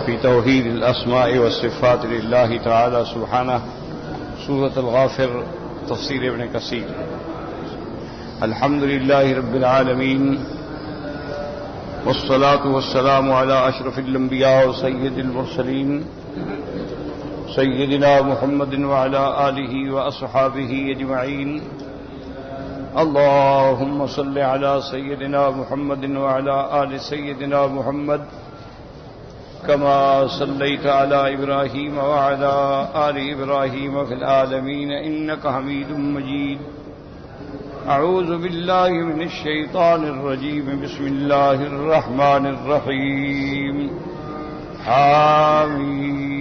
في توحيد الأسماء والصفات لله تعالى سبحانه. سورة الغافر، تفسير ابن كثير. الحمد لله رب العالمين، والصلاة والسلام على أشرف الأنبياء وسيد المرسلين سيدنا محمد وعلى آله وأصحابه أجمعين. اللهم صل على سيدنا محمد وعلى آل سيدنا محمد كما صليت على إبراهيم وعلى آل إبراهيم في العالمين إنك حميد مجيد. أعوذ بالله من الشيطان الرجيم. بسم الله الرحمن الرحيم. حميم.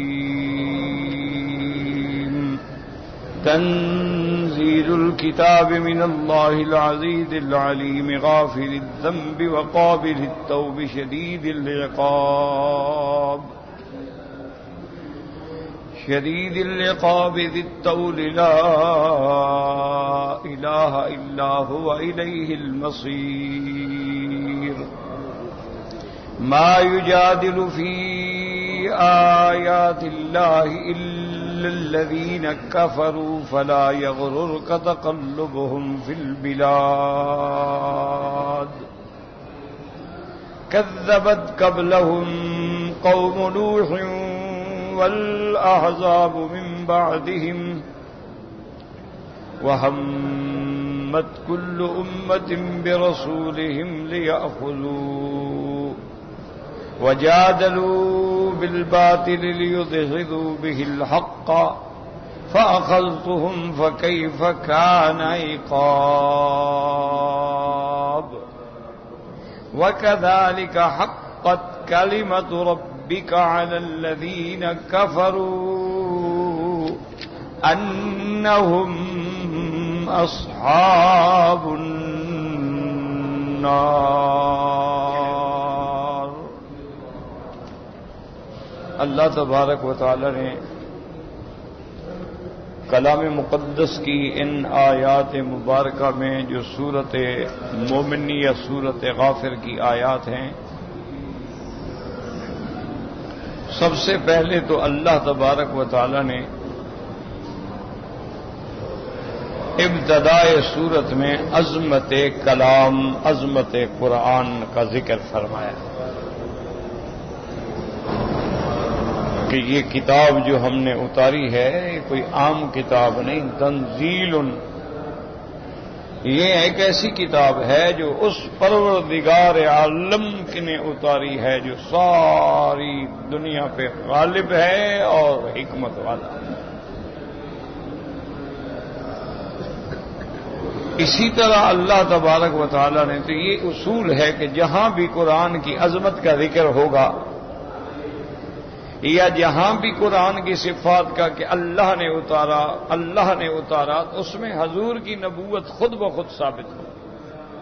تنزيل الكتاب من الله العزيز العليم غافر الذنب وقابل التوب شديد العقاب ذي الطول لا إله إلا هو إليه المصير. ما يجادل في آيات الله إلا الذين كفروا فلا يغررك تقلبهم في البلاد. كذبت قبلهم قوم نوح والأحزاب من بعدهم وهمت كل أمة برسولهم ليأخذوا وجادلوا بالباطل ليدحضوا به الحق فأخذتهم فكيف كان عقاب. وكذلك حقت كلمة ربك على الذين كفروا أنهم أصحاب النار. اللہ تبارک و تعالی نے کلام مقدس کی ان آیات مبارکہ میں جو سورت مومنی یا سورت غافر کی آیات ہیں، سب سے پہلے تو اللہ تبارک و تعالی نے ابتدائے سورت میں عظمت کلام، عظمت قرآن کا ذکر فرمایا کہ یہ کتاب جو ہم نے اتاری ہے یہ کوئی عام کتاب نہیں، تنزیل، یہ ایک ایسی کتاب ہے جو اس پروردگار عالم نے اتاری ہے جو ساری دنیا پہ غالب ہے اور حکمت والا ہے. اسی طرح اللہ تبارک و تعالی نے تو یہ اصول ہے کہ جہاں بھی قرآن کی عظمت کا ذکر ہوگا یا جہاں بھی قرآن کی صفات کا کہ اللہ نے اتارا تو اس میں حضور کی نبوت خود بخود ثابت ہو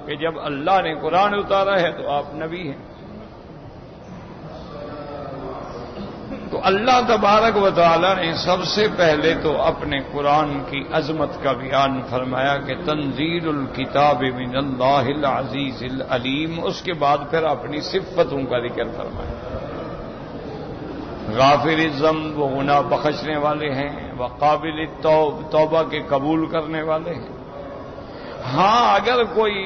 کہ جب اللہ نے قرآن اتارا ہے تو آپ نبی ہیں. تو اللہ تبارک و تعالی نے سب سے پہلے تو اپنے قرآن کی عظمت کا بیان فرمایا کہ تنزیل الکتاب من اللہ العزیز العلیم. اس کے بعد پھر اپنی صفتوں کا ذکر فرمایا. غافر الذنب، وہ گناہ بخشنے والے ہیں، وقابل التوب، توبہ کے قبول کرنے والے ہیں. ہاں اگر کوئی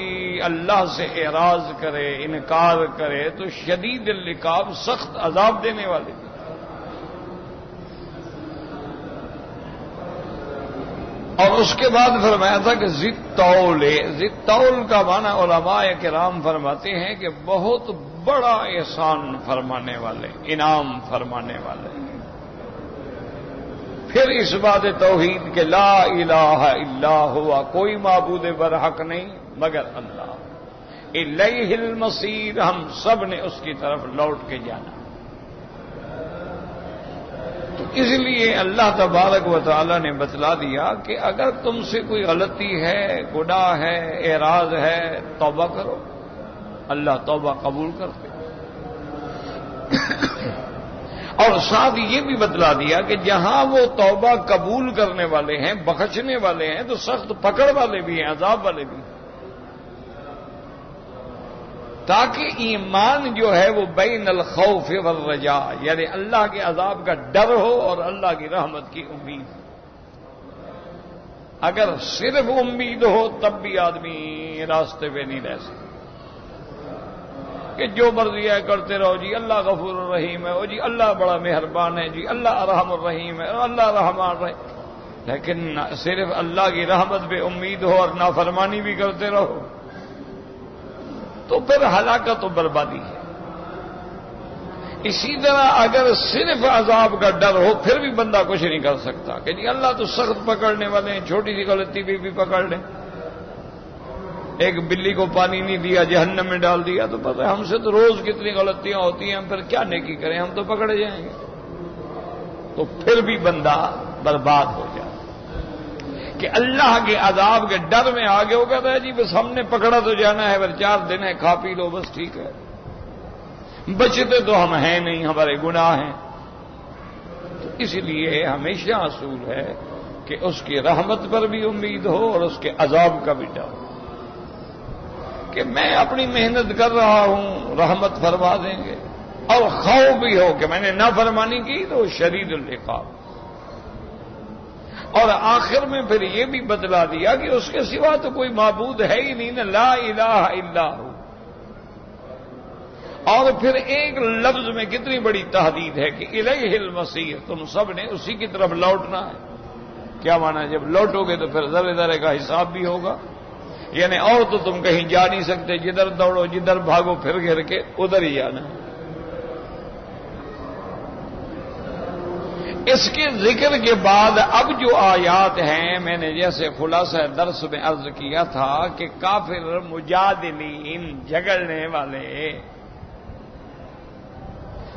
اللہ سے اعراض کرے، انکار کرے تو شدید العقاب، سخت عذاب دینے والے ہیں. اور اس کے بعد فرمایا تھا کہ ذی الطول کا معنی علماء کرام فرماتے ہیں کہ بہت بڑا احسان فرمانے والے، انعام فرمانے والے. پھر اس بات توحید کہ لا الہ الا ہوا، کوئی معبود برحق نہیں مگر اللہ، الیہ المصیر، ہم سب نے اس کی طرف لوٹ کے جانا. تو اس لیے اللہ تبارک و تعالی نے بتلا دیا کہ اگر تم سے کوئی غلطی ہے، گناہ ہے، اعراض ہے، توبہ کرو، اللہ توبہ قبول کرتے. اور ساتھ یہ بھی بتلا دیا کہ جہاں وہ توبہ قبول کرنے والے ہیں، بخشنے والے ہیں، تو سخت پکڑ والے بھی ہیں، عذاب والے بھی ہیں. تاکہ ایمان جو ہے وہ بین الخوف والرجاء، یعنی اللہ کے عذاب کا ڈر ہو اور اللہ کی رحمت کی امید۔ اگر صرف امید ہو تب بھی آدمی راستے پہ نہیں رہ سکتا کہ جو مرضی ہے کرتے رہو جی، اللہ غفور الرحیم ہے، او جی اللہ بڑا مہربان ہے، جی اللہ ارحم الرحیم ہے، اللہ رحمان رحیم، لیکن صرف اللہ کی رحمت پہ امید ہو اور نافرمانی بھی کرتے رہو تو پھر ہلاکت و بربادی ہے۔ اسی طرح اگر صرف عذاب کا ڈر ہو پھر بھی بندہ کچھ نہیں کر سکتا کہ جی اللہ تو سخت پکڑنے والے ہیں، چھوٹی سی غلطی بھی پکڑ لیں۔ ایک بلی کو پانی نہیں دیا جہنم میں ڈال دیا، تو پتہ ہے ہم سے تو روز کتنی غلطیاں ہوتی ہیں، ہم پھر کیا نیکی کریں، ہم تو پکڑے جائیں گے، تو پھر بھی بندہ برباد ہو جائے کہ اللہ کے عذاب کے ڈر میں آگے ہو کہتا ہے جی بس ہم نے پکڑا تو جانا ہے، پھر 4 دن ہے کھا پی لو بس ٹھیک ہے، بچتے تو ہم ہیں نہیں، ہمارے گناہ ہیں۔ تو اس لیے ہمیشہ اصول ہے کہ اس کی رحمت پر بھی امید ہو اور اس کے عذاب کا بھی ڈر ہو کہ میں اپنی محنت کر رہا ہوں رحمت فرما دیں گے، اور خوف بھی ہو کہ میں نے نافرمانی کی تو شدید العقاب۔ اور آخر میں پھر یہ بھی بتلا دیا کہ اس کے سوا تو کوئی معبود ہے ہی نہیں نا، لا الہ الا ہو۔ اور پھر ایک لفظ میں کتنی بڑی تحدید ہے کہ الیہ المصیر، تم سب نے اسی کی طرف لوٹنا ہے۔ کیا معنی؟ جب لوٹو گے تو پھر ذرے ذرے کا حساب بھی ہوگا، یعنی اور تو تم کہیں جا نہیں سکتے، جدھر دوڑو جدھر بھاگو پھر گھر کے ادھر ہی جانا ہے۔ اس کے ذکر کے بعد اب جو آیات ہیں، میں نے جیسے خلاصہ درس میں عرض کیا تھا کہ کافر مجادلین، جھگڑنے والے،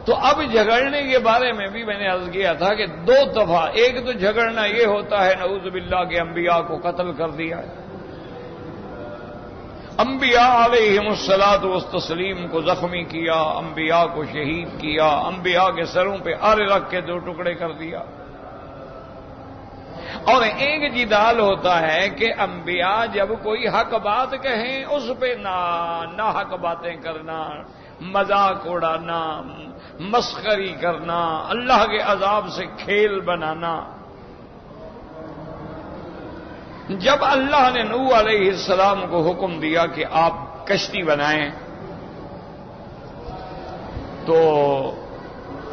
تو اب جھگڑنے کے بارے میں بھی میں نے عرض کیا تھا کہ 2 دفعہ، ایک تو جھگڑنا یہ ہوتا ہے نعوذ باللہ کے انبیاء کو قتل کر دیا ہے، انبیاء علیہم الصلاۃ والتسلیم کو زخمی کیا، انبیاء کو شہید کیا، انبیاء کے سروں پہ آرے رکھ کے 2 ٹکڑے کر دیا۔ اور ایک جدال ہوتا ہے کہ انبیاء جب کوئی حق بات کہیں اس پہ نہ حق باتیں کرنا، مذاق اڑانا، مسخری کرنا، اللہ کے عذاب سے کھیل بنانا۔ جب اللہ نے نوح علیہ السلام کو حکم دیا کہ آپ کشتی بنائیں تو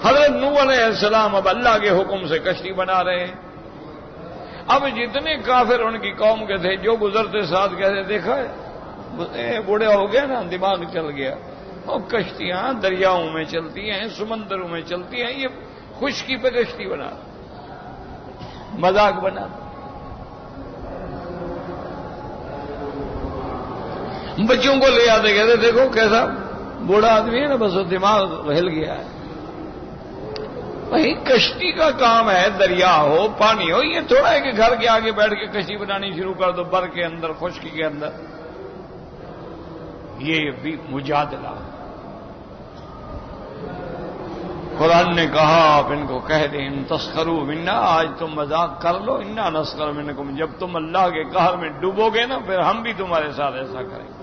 حضرت نوح علیہ السلام اب اللہ کے حکم سے کشتی بنا رہے ہیں۔ اب جتنے کافر ان کی قوم کے تھے جو گزرتے ساتھ کہتے دیکھا ہے بوڑھے ہو گیا نا، دماغ چل گیا، اور کشتیاں دریاؤں میں چلتی ہیں، سمندروں میں چلتی ہیں، یہ خشکی پہ کشتی بنا، مذاق بنا۔ بچوں کو لے آتے کہتے دیکھو کیسا بوڑھا آدمی ہے نا، بس وہ دماغ ہل گیا ہے۔ وہی کشتی کا کام ہے، دریا ہو پانی ہو، یہ تھوڑا ہے کہ گھر کے آگے بیٹھ کے کشتی بنانی شروع کر دو، بر کے اندر خشکی کے اندر۔ یہ بھی مجادلہ۔ قرآن نے کہا آپ ان کو کہہ دیں ان تسخروا منا، آج تم مذاق کر لو، انا نسخر منکم، جب تم اللہ کے قہر میں ڈوبو گے نا پھر ہم بھی تمہارے ساتھ ایسا کریں گے۔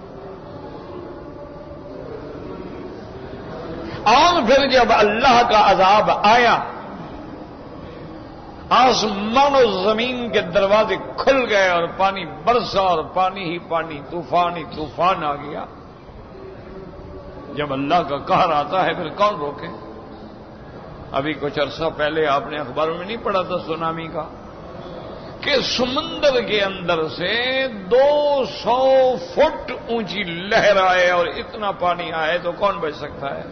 اور پھر جب اللہ کا عذاب آیا، آسمان و زمین کے دروازے کھل گئے اور پانی برسا اور پانی ہی پانی، طوفان ہی طوفان آ گیا۔ جب اللہ کا قہر آتا ہے پھر کون روکے؟ ابھی کچھ عرصہ پہلے آپ نے اخباروں میں نہیں پڑھا تھا سونامی کا، کہ سمندر کے اندر سے 200 فٹ اونچی لہر آئے اور اتنا پانی آئے تو کون بچ سکتا ہے؟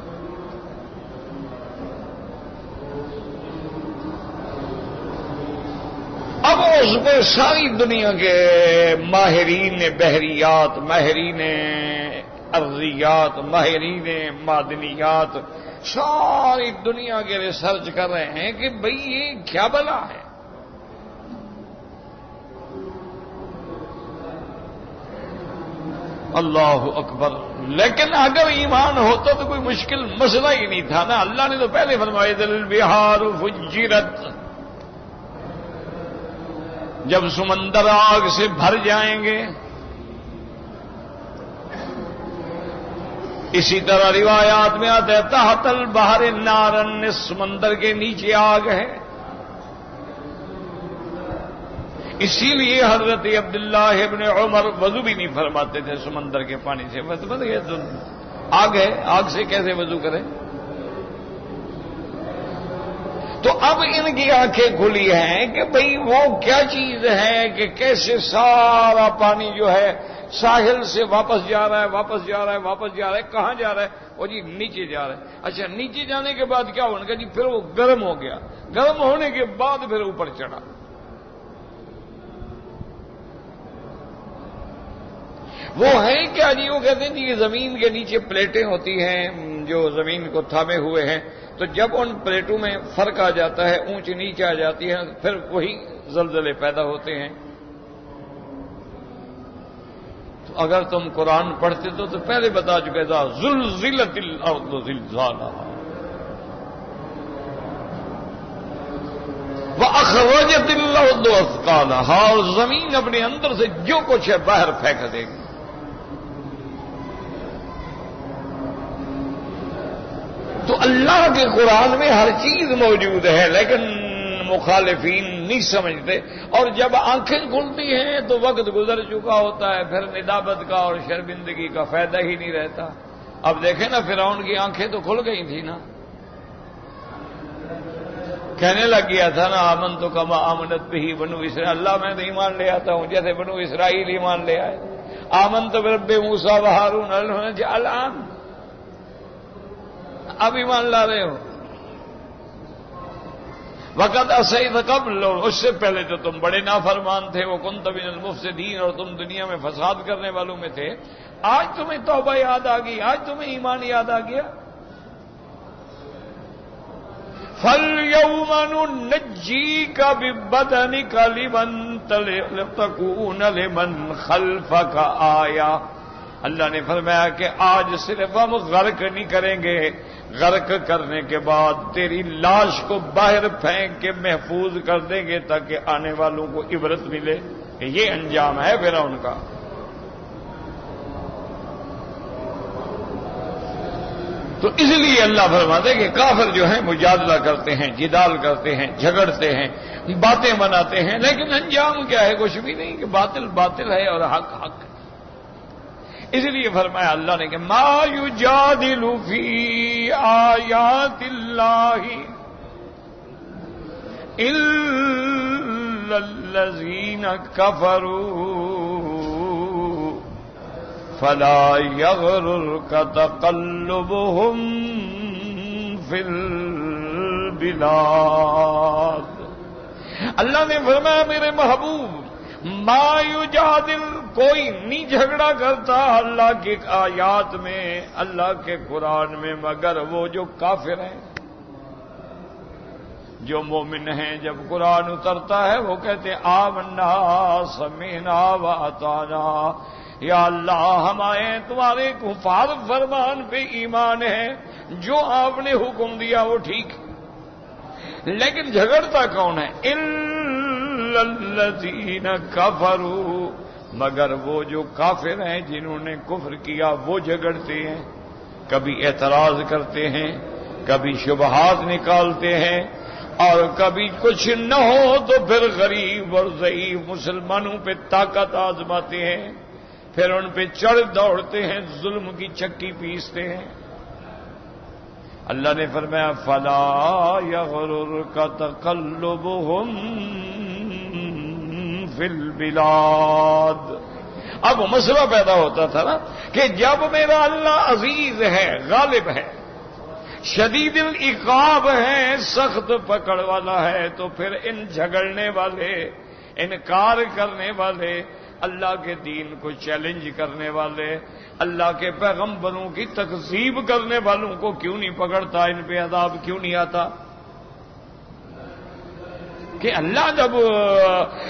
اب اس پہ ساری دنیا کے ماہرین بحریات، ماہرین ارضیات، ماہرین معدنیات، ساری دنیا کے ریسرچ کر رہے ہیں کہ بھئی یہ کیا بلا ہے۔ اللہ اکبر۔ لیکن اگر ایمان ہوتا تو کوئی مشکل مسئلہ ہی نہیں تھا نا، اللہ نے تو پہلے فرمایا ذل البحار فجرت، جب سمندر آگ سے بھر جائیں گے اسی طرح روایات میں آتا ہے تحت البحر نارن، سمندر کے نیچے آگ ہے. اسی لیے حضرت عبداللہ ابن عمر وضو بھی نہیں فرماتے تھے سمندر کے پانی سے. یہ تو آگ ہے، آگ سے کیسے وضو کریں؟ تو اب ان کی آنکھیں کھلی ہیں کہ بھئی وہ کیا چیز ہے کہ کیسے سارا پانی جو ہے ساحل سے واپس جا رہا ہے، واپس جا رہا ہے، واپس جا رہا ہے. کہاں جا رہا ہے؟ وہ جی نیچے جا رہا ہے. اچھا نیچے جانے کے بعد کیا ہونے کا جی؟ پھر وہ گرم ہو گیا، گرم ہونے کے بعد پھر اوپر چڑھا. وہ ہے کیا جی؟ وہ کہتے ہیں جی زمین کے نیچے پلیٹیں ہوتی ہیں جو زمین کو تھامے ہوئے ہیں، تو جب ان پلیٹوں میں فرق آ جاتا ہے، اونچ نیچے آ جاتی ہے، پھر وہی زلزلے پیدا ہوتے ہیں. تو اگر تم قرآن پڑھتے تو پہلے بتا چکے تھا زلزلت الارض زلزالها واخرجت الارض اثقالها، اور زمین اپنے اندر سے جو کچھ ہے باہر پھینک دے گی. تو اللہ کے قرآن میں ہر چیز موجود ہے، لیکن مخالفین نہیں سمجھتے. اور جب آنکھیں کھلتی ہیں تو وقت گزر چکا ہوتا ہے، پھر ندامت کا اور شرمندگی کا فائدہ ہی نہیں رہتا. اب دیکھیں نا، فرعون کی آنکھیں تو کھل گئی تھی نا، کہنے لگ گیا تھا نا آمنت کما آمنت بہ بنو اسرائیل، اللہ میں تو ایمان لے آتا ہوں جیسے بنو اسرائیل ایمان لے آئے. آمنت برب موسیٰ و ہارون، الان اب ایمان لا رہے ہو. وقت عصیت قبل، اور اس سے پہلے تو تم بڑے نافرمان تھے. وہ کنت من المفسدین، اور تم دنیا میں فساد کرنے والوں میں تھے. آج تمہیں توبہ یاد آ گئی، آج تمہیں ایمان یاد آ گیا. فَالْيَوْمَ نُنَجِّيكَ بِبَدَنِكَ تَكُونَ لِمَنْ خَلْفَكَ آیَةً. اللہ نے فرمایا کہ آج صرف ہم غرق نہیں کریں گے، غرق کرنے کے بعد تیری لاش کو باہر پھینک کے محفوظ کر دیں گے تاکہ آنے والوں کو عبرت ملے. یہ انجام ہے فرعون کا. تو اس لیے اللہ فرماتے کہ کافر جو ہیں مجادلہ کرتے ہیں، جدال کرتے ہیں، جھگڑتے ہیں، باتیں بناتے ہیں، لیکن انجام کیا ہے؟ کچھ بھی نہیں، کہ باطل باطل ہے اور حق حق ہے. اس لیے فرمایا اللہ نے کہ ما یجادل فی آیات اللہ الا الذین کفروا فلا یغررک تقلبهم فی البلاد. اللہ نے فرمایا میرے محبوب، ما یجادل، کوئی نہیں جھگڑا کرتا اللہ کی آیات میں، اللہ کے قرآن میں، مگر وہ جو کافر ہیں. جو مومن ہیں جب قرآن اترتا ہے وہ کہتے ہیں آمنا سمعنا واطعنا، یا اللہ ہمارے تمہارے کفار فرمان پہ ایمان ہے، جو آپ نے حکم دیا وہ ٹھیک. لیکن جھگڑتا کون ہے؟ الا الذین کفروا، مگر وہ جو کافر ہیں جنہوں نے کفر کیا وہ جھگڑتے ہیں. کبھی اعتراض کرتے ہیں، کبھی شبہات نکالتے ہیں، اور کبھی کچھ نہ ہو تو پھر غریب اور ضعیف مسلمانوں پہ طاقت آزماتے ہیں، پھر ان پہ چڑھ دوڑتے ہیں، ظلم کی چکی پیستے ہیں. اللہ نے فرمایا فلا یغررک تقلبهم فی البلاد. اب مسئلہ پیدا ہوتا تھا نا کہ جب میرا اللہ عزیز ہے، غالب ہے، شدید العقاب ہے، سخت پکڑ والا ہے، تو پھر ان جھگڑنے والے، انکار کرنے والے، اللہ کے دین کو چیلنج کرنے والے، اللہ کے پیغمبروں کی تکذیب کرنے والوں کو کیوں نہیں پکڑتا؟ ان پہ عذاب کیوں نہیں آتا؟ کہ اللہ جب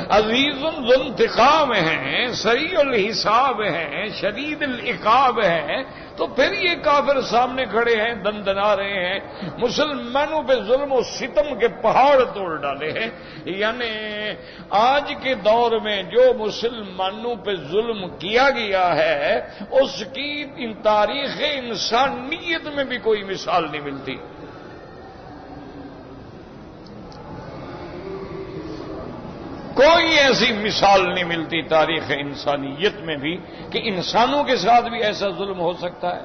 عزیز ذو انتقام ہیں، سریع الحساب ہیں، شدید العقاب ہیں، تو پھر یہ کافر سامنے کھڑے ہیں، دندنا رہے ہیں، مسلمانوں پہ ظلم و ستم کے پہاڑ توڑ ڈالے ہیں۔ یعنی آج کے دور میں جو مسلمانوں پہ ظلم کیا گیا ہے اس کی ان تاریخ انسانیت میں بھی کوئی مثال نہیں ملتی۔ کوئی ایسی مثال نہیں ملتی تاریخ انسانیت میں بھی کہ انسانوں کے ساتھ بھی ایسا ظلم ہو سکتا ہے۔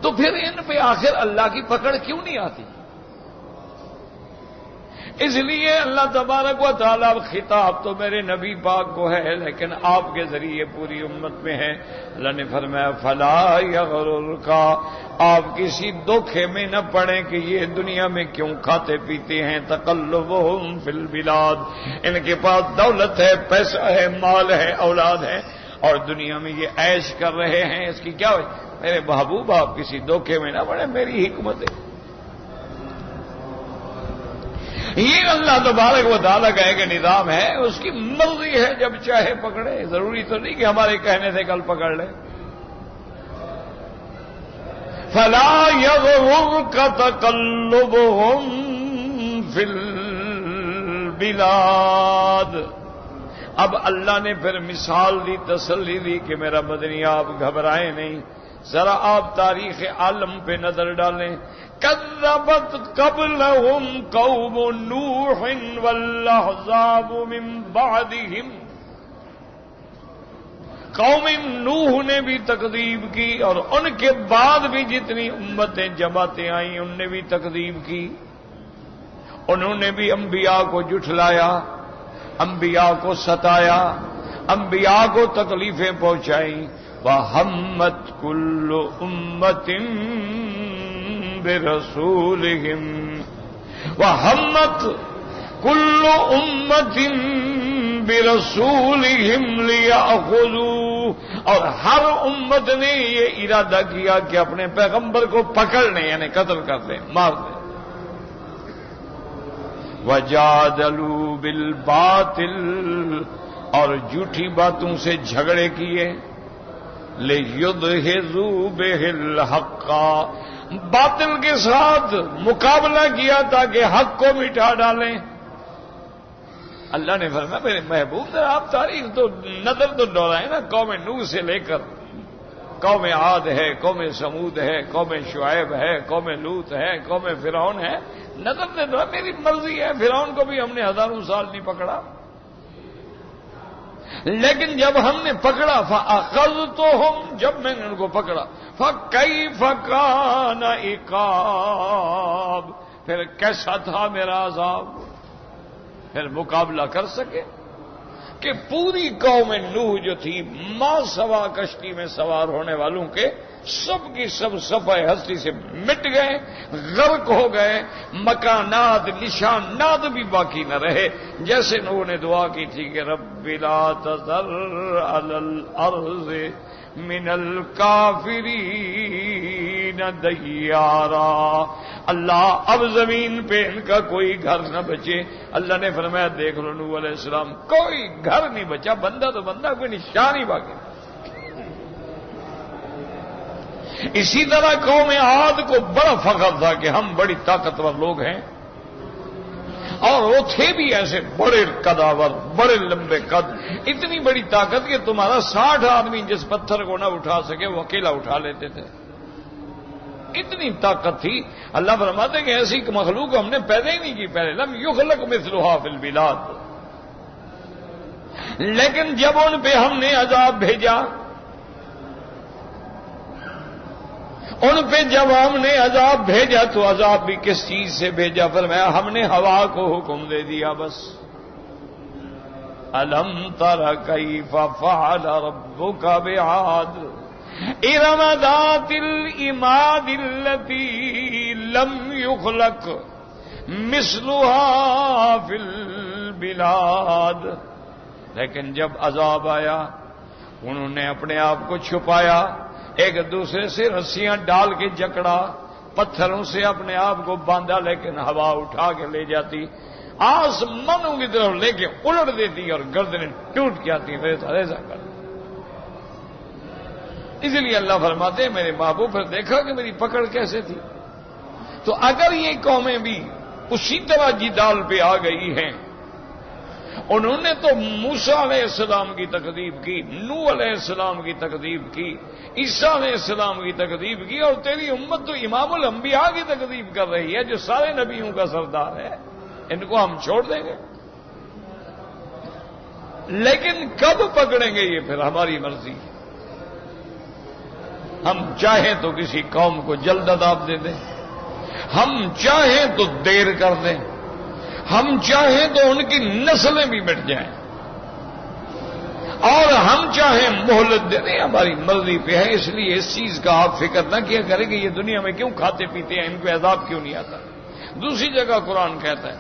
تو پھر ان پہ آخر اللہ کی پکڑ کیوں نہیں آتی؟ اس لیے اللہ تبارک و تعالیٰ خطاب تو میرے نبی پاک کو ہے، لیکن آپ کے ذریعے پوری امت میں ہے۔ اللہ نے فرمایا فلا یغررک، آپ کسی دھوکے میں نہ پڑیں کہ یہ دنیا میں کیوں کھاتے پیتے ہیں، تقلبہم فی البلاد، ان کے پاس دولت ہے، پیسہ ہے، مال ہے، اولاد ہے، اور دنیا میں یہ عیش کر رہے ہیں، اس کی کیا وجہ؟ میرے محبوب آپ کسی دھوکے میں نہ پڑیں، میری حکمت ہے۔ یہ اللہ تبارک و تعالیٰ کا ایک نظام ہے، اس کی مرضی ہے، جب چاہے پکڑے، ضروری تو نہیں کہ ہمارے کہنے سے کل پکڑ لے۔ فلا یغررک تقلبہم فی البلاد۔ اب اللہ نے پھر مثال دی، تسلی دی کہ میرا مدنی آپ گھبرائیں نہیں، ذرا آپ تاریخ عالم پہ نظر ڈالیں۔ کذبت قبلہم قوم نوح والاحزاب من بعدہم، قوم نوح نے بھی تکذیب کی، اور ان کے بعد بھی جتنی امتیں جماعتیں آئیں ان نے بھی تکذیب کی، انہوں نے بھی انبیاء کو جھٹلایا، انبیاء کو ستایا، انبیاء کو تکلیفیں پہنچائیں۔ وَهَمَّتْ كُلُّ أُمَّةٍ بِرَسُولِهِمْ وَهَمَّتْ كُلُّ أُمَّةٍ بِرَسُولِهِمْ لِيَأْخُذُوهُ، اور ہر امت نے یہ ارادہ کیا کہ اپنے پیغمبر کو پکڑ لیں، یعنی قتل کر دیں، مار دیں۔ وَجَادَلُوا بِالْبَاطِلِ، اور جھوٹی باتوں سے جھگڑے کیے، لِيُدْحِضُوا بِهِ الْحَقَّ، باطل کے ساتھ مقابلہ کیا تاکہ حق کو مٹا ڈالیں۔ اللہ نے فرمایا میرے محبوب ذرا آپ تاریخ تو نظر تو دوڑائیں نا، قوم نوح سے لے کر قوم عاد ہے، قوم سمود ہے، قوم شعیب ہے، قوم لوط ہے، قوم فرعون ہے، نظر سے دوڑا، میری مرضی ہے، فرعون کو بھی ہم نے ہزاروں سال نہیں پکڑا، لیکن جب ہم نے پکڑا فَأَخَذْتُهُمْ، جب میں نے ان کو پکڑا، فَكَيْفَ كَانَ عِقَابِ، پھر کیسا تھا میرا عذاب، پھر مقابلہ کر سکے کہ پوری قوم نوح جو تھی ماں سوا کشتی میں سوار ہونے والوں کے سب کی سب صفحہ ہستی سے مٹ گئے، غرق ہو گئے، مکانات نشانات بھی باقی نہ رہے، جیسے نوح نے دعا کی تھی کہ رب لا تذر علی الارض من الکافرین دیارا، اللہ اب زمین پہ ان کا کوئی گھر نہ بچے۔ اللہ نے فرمایا دیکھ لو نوح علیہ السلام، کوئی گھر نہیں بچا، بندہ تو بندہ، کوئی نشان ہی باقی نہیں۔ اسی طرح قوم عاد کو بڑا فخر تھا کہ ہم بڑی طاقتور لوگ ہیں، اور وہ تھے بھی ایسے بڑے قداور، بڑے لمبے قد، اتنی بڑی طاقت کہ تمہارا 60 آدمی جس پتھر کو نہ اٹھا سکے وہ اکیلا اٹھا لیتے تھے، اتنی طاقت تھی۔ اللہ فرماتے کہ ایسی مخلوق ہم نے پیدا ہی نہیں کی پہلے، لم یخلق مثلھا فی البلاد، لیکن جب ان پہ ہم نے عذاب بھیجا، ان پہ جب ہم نے عذاب بھیجا تو عذاب بھی کس چیز سے بھیجا؟ فرمایا ہم نے ہوا کو حکم دے دیا بس۔ الم تر کیف فعل ربک بعاد ارم ذات العماد التي لم يخلق مثلها في البلاد، لیکن جب عذاب آیا انہوں نے اپنے آپ کو چھپایا، ایک دوسرے سے رسیاں ڈال کے جکڑا، پتھروں سے اپنے آپ کو باندھا لیکن ہوا اٹھا کے لے جاتی، آسمانوں کی طرف لے کے الٹ دیتی اور گردنیں ٹوٹ کے آتی، میرے ساتھ ایسا کر۔ اس لیے اللہ فرماتے ہیں میرے محبوب پھر دیکھا کہ میری پکڑ کیسے تھی۔ تو اگر یہ قومیں بھی اسی طرح جدال پہ آ گئی ہیں، انہوں نے تو موسیٰ علیہ السلام کی تکذیب کی، نوح علیہ السلام کی تکذیب کی، عیسیٰ علیہ السلام کی تکذیب کی، اور تیری امت تو امام الانبیاء کی تکذیب کر رہی ہے جو سارے نبیوں کا سردار ہے، ان کو ہم چھوڑ دیں گے؟ لیکن کب پکڑیں گے یہ پھر ہماری مرضی۔ ہم چاہیں تو کسی قوم کو جلد عذاب دے دیں، ہم چاہیں تو دیر کر دیں، ہم چاہیں تو ان کی نسلیں بھی مٹ جائیں، اور ہم چاہیں مہلت دے دیں، ہماری مرضی پہ ہے۔ اس لیے اس چیز کا آپ فکر نہ کیا کریں کہ یہ دنیا میں کیوں کھاتے پیتے ہیں، ان کو عذاب کیوں نہیں آتا۔ دوسری جگہ قرآن کہتا ہے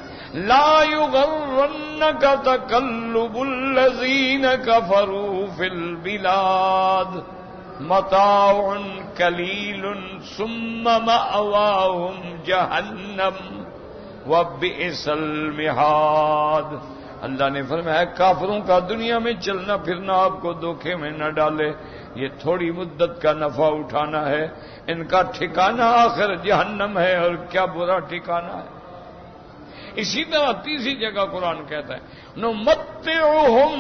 لا یغرنک تقلب الذین کفروا فی البلاد متاع قلیل ثم مأواہم جہنم وبئس المہاد۔ اللہ نے فرمایا کافروں کا دنیا میں چلنا پھرنا آپ کو دھوکے میں نہ ڈالے، یہ تھوڑی مدت کا نفع اٹھانا ہے، ان کا ٹھکانہ آخر جہنم ہے، اور کیا برا ٹھکانہ ہے۔ اسی طرح تیسری جگہ قرآن کہتا ہے نمتعہم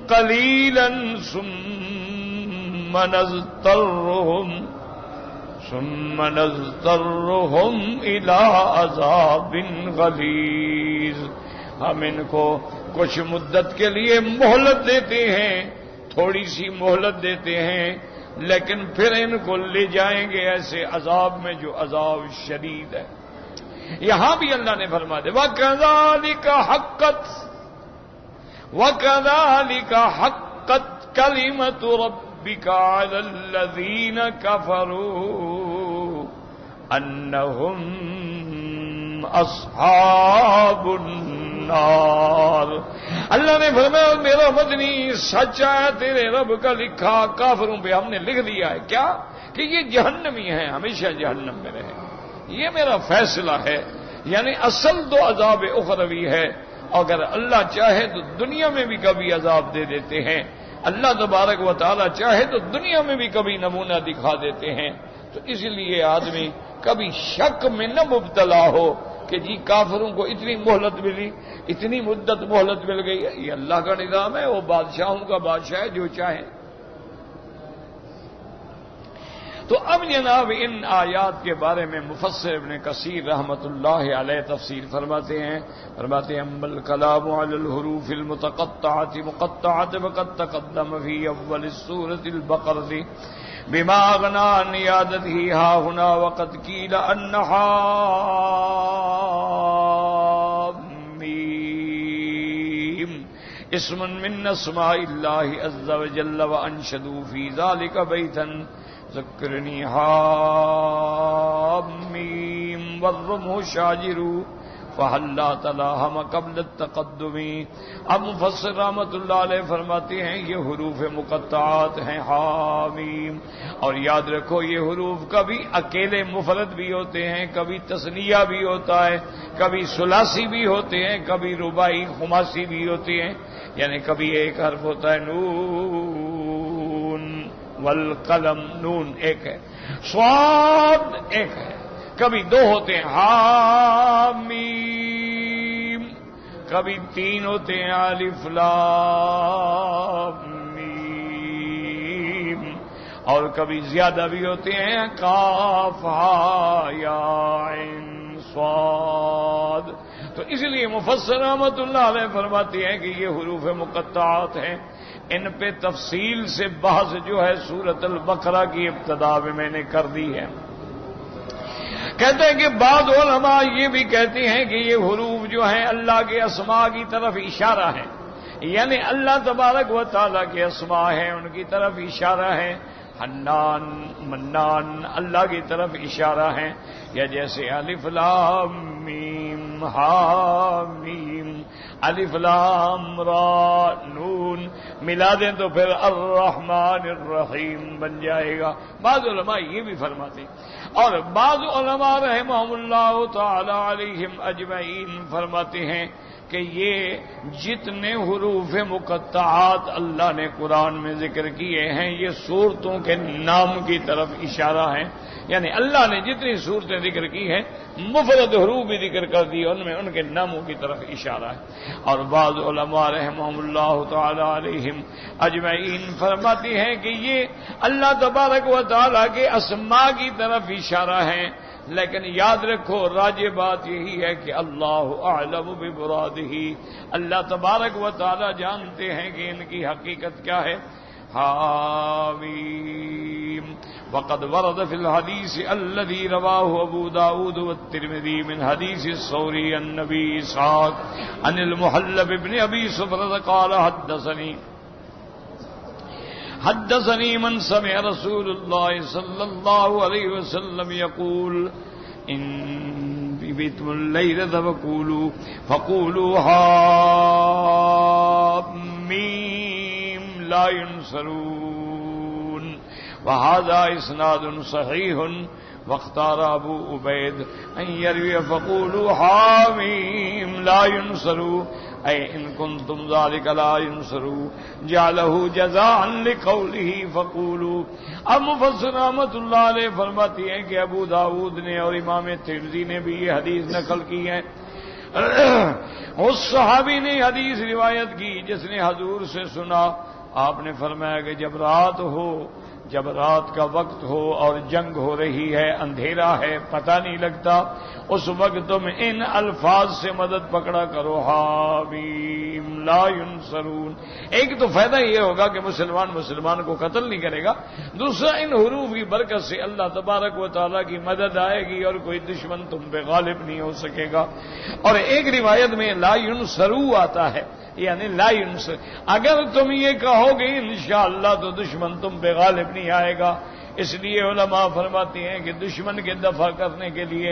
قلیلا ثم نضطرہم الی عذاب غلیظ۔ ہم ان کو کچھ مدت کے لیے مہلت دیتے ہیں، تھوڑی سی مہلت دیتے ہیں، لیکن پھر ان کو لے جائیں گے ایسے عذاب میں جو عذاب شدید ہے۔ یہاں بھی اللہ نے فرما دے وَكَذَلِكَ حَقَّتْ كَلِمَةُ رَبِّكَ عَلَى الَّذِينَ كَفَرُوا أَنَّهُمْ أَصْحَابُ النَّارِ۔ اللہ نے فرمایا میرا مدنی سچا ہے، تیرے رب کا لکھا کافروں پہ ہم نے لکھ دیا ہے کیا کہ یہ جہنمی ہیں، ہمیشہ جہنم میں رہیں۔ یہ میرا فیصلہ ہے، یعنی اصل تو عذاب اخروی ہے، اگر اللہ چاہے تو دنیا میں بھی کبھی عذاب دے دیتے ہیں، اللہ تبارک و تعالی چاہے تو دنیا میں بھی کبھی نمونہ دکھا دیتے ہیں۔ تو اس لیے آدمی کبھی شک میں نہ مبتلا ہو کہ جی کافروں کو اتنی مہلت ملی، اتنی مدت مہلت مل گئی ہے، یہ اللہ کا نظام ہے، وہ بادشاہوں کا بادشاہ ہے جو چاہے۔ تو اب جناب ان آیات کے بارے میں مفسر ابن کثیر رحمۃ اللہ علیہ تفسیر فرماتے ہیں اما الکلام علی الحروف المتقطعۃ مقطعۃ وقد تقدم فی اول السورۃ البقرۃ بما اغنى عن عیادته ها هنا وقد قیل انها میم اسم من اسماء اللہ عز وجل وانشدوا فی ذلك بیتا ذکرنی حامیم والرمح شاجر فحلا تلاہم قبل التقدم۔ اب مفسر رحمۃ اللہ علیہ فرماتے ہیں یہ حروف مقطعات ہیں حامیم، اور یاد رکھو یہ حروف کبھی اکیلے مفرد بھی ہوتے ہیں، کبھی تثنیہ بھی ہوتا ہے، کبھی ثلاثی بھی ہوتے ہیں، کبھی رباعی خماسی بھی ہوتے ہیں، یعنی کبھی ایک حرف ہوتا ہے نون والقلم، نون ایک ہے، صاد ایک ہے، کبھی دو ہوتے ہیں حامیم، کبھی تین ہوتے ہیں الف لام میم، اور کبھی زیادہ بھی ہوتے ہیں کاف ہا یا عین صاد۔ تو اس لیے مفسر رحمۃ اللہ علیہ فرماتے ہیں کہ یہ حروف مقطعات ہیں، ان پہ تفصیل سے بحث جو ہے سورۃ البقرہ کی ابتدا میں نے کر دی ہے۔ کہتے ہیں کہ بعض علماء یہ بھی کہتے ہیں کہ یہ حروف جو ہیں اللہ کے اسماء کی طرف اشارہ ہے، یعنی اللہ تبارک و تعالیٰ کے اسماء ہیں ان کی طرف اشارہ ہے، حنان منان اللہ کی طرف اشارہ ہے، یا جیسے الف لام میم حامیم الف لام را نون ملا دیں تو پھر الرحمن الرحیم بن جائے گا. بعض علماء یہ بھی فرماتے ہیں اور بعض علماء رحمہم اللہ تعالی علیہم اجمعین فرماتے ہیں کہ یہ جتنے حروف مقطعات اللہ نے قرآن میں ذکر کیے ہیں یہ صورتوں کے نام کی طرف اشارہ ہیں. یعنی اللہ نے جتنی صورتیں ذکر کی ہیں مفرد حروف بھی ذکر کر دی ان میں ان کے ناموں کی طرف اشارہ ہے. اور بعض علماء رحمہم اللہ تعالی علیہم اجمعین فرماتی ہیں کہ یہ اللہ تبارک و تعالی کے اسماء کی طرف اشارہ ہیں. لیکن یاد رکھو راجع بات یہی ہے کہ اللہ اعلم بمرادہ، اللہ تبارک و تعالی جانتے ہیں کہ ان کی حقیقت کیا ہے. حامیم. وقد ورد في الحديث الذي رواه أبو داود والترمذي من حديث الثوري عن النبي إسحاق عن المحلب بن أبي صفرة قال حدثني من سمع رسول الله صلى الله عليه وسلم يقول إن بيتم الليلة فقولوا حاميم لا ينصرون. وهذا إسناد صحيح. واختار أبو عبيد أن يروي فقولوا حاميم لا ينصروا أي إن كنتم ذلك لا ينصروا جعله جزاء لقوله فقولوا. اب مفسر رحمۃ اللہ علیہ فرماتی ہیں کہ ابو داؤد نے اور امام ترمذی نے بھی یہ حدیث نقل کی ہے. اس صحابی نے حدیث روایت کی جس نے حضور سے سنا. آپ نے فرمایا کہ جب رات کا وقت ہو اور جنگ ہو رہی ہے، اندھیرا ہے، پتہ نہیں لگتا، اس وقت تم ان الفاظ سے مدد پکڑا کرو. حامیم لا ينصرون. ایک تو فائدہ یہ ہوگا کہ مسلمان کو قتل نہیں کرے گا. دوسرا ان حروف کی برکت سے اللہ تبارک و تعالیٰ کی مدد آئے گی اور کوئی دشمن تم پہ غالب نہیں ہو سکے گا. اور ایک روایت میں لا ينصروا آتا ہے، یعنی لا ينصر. اگر تم یہ کہو گے انشاءاللہ تو دشمن تم پہ غالب نہیں آئے گا. اس لیے علماء فرماتے ہیں کہ دشمن کے دفع کرنے کے لیے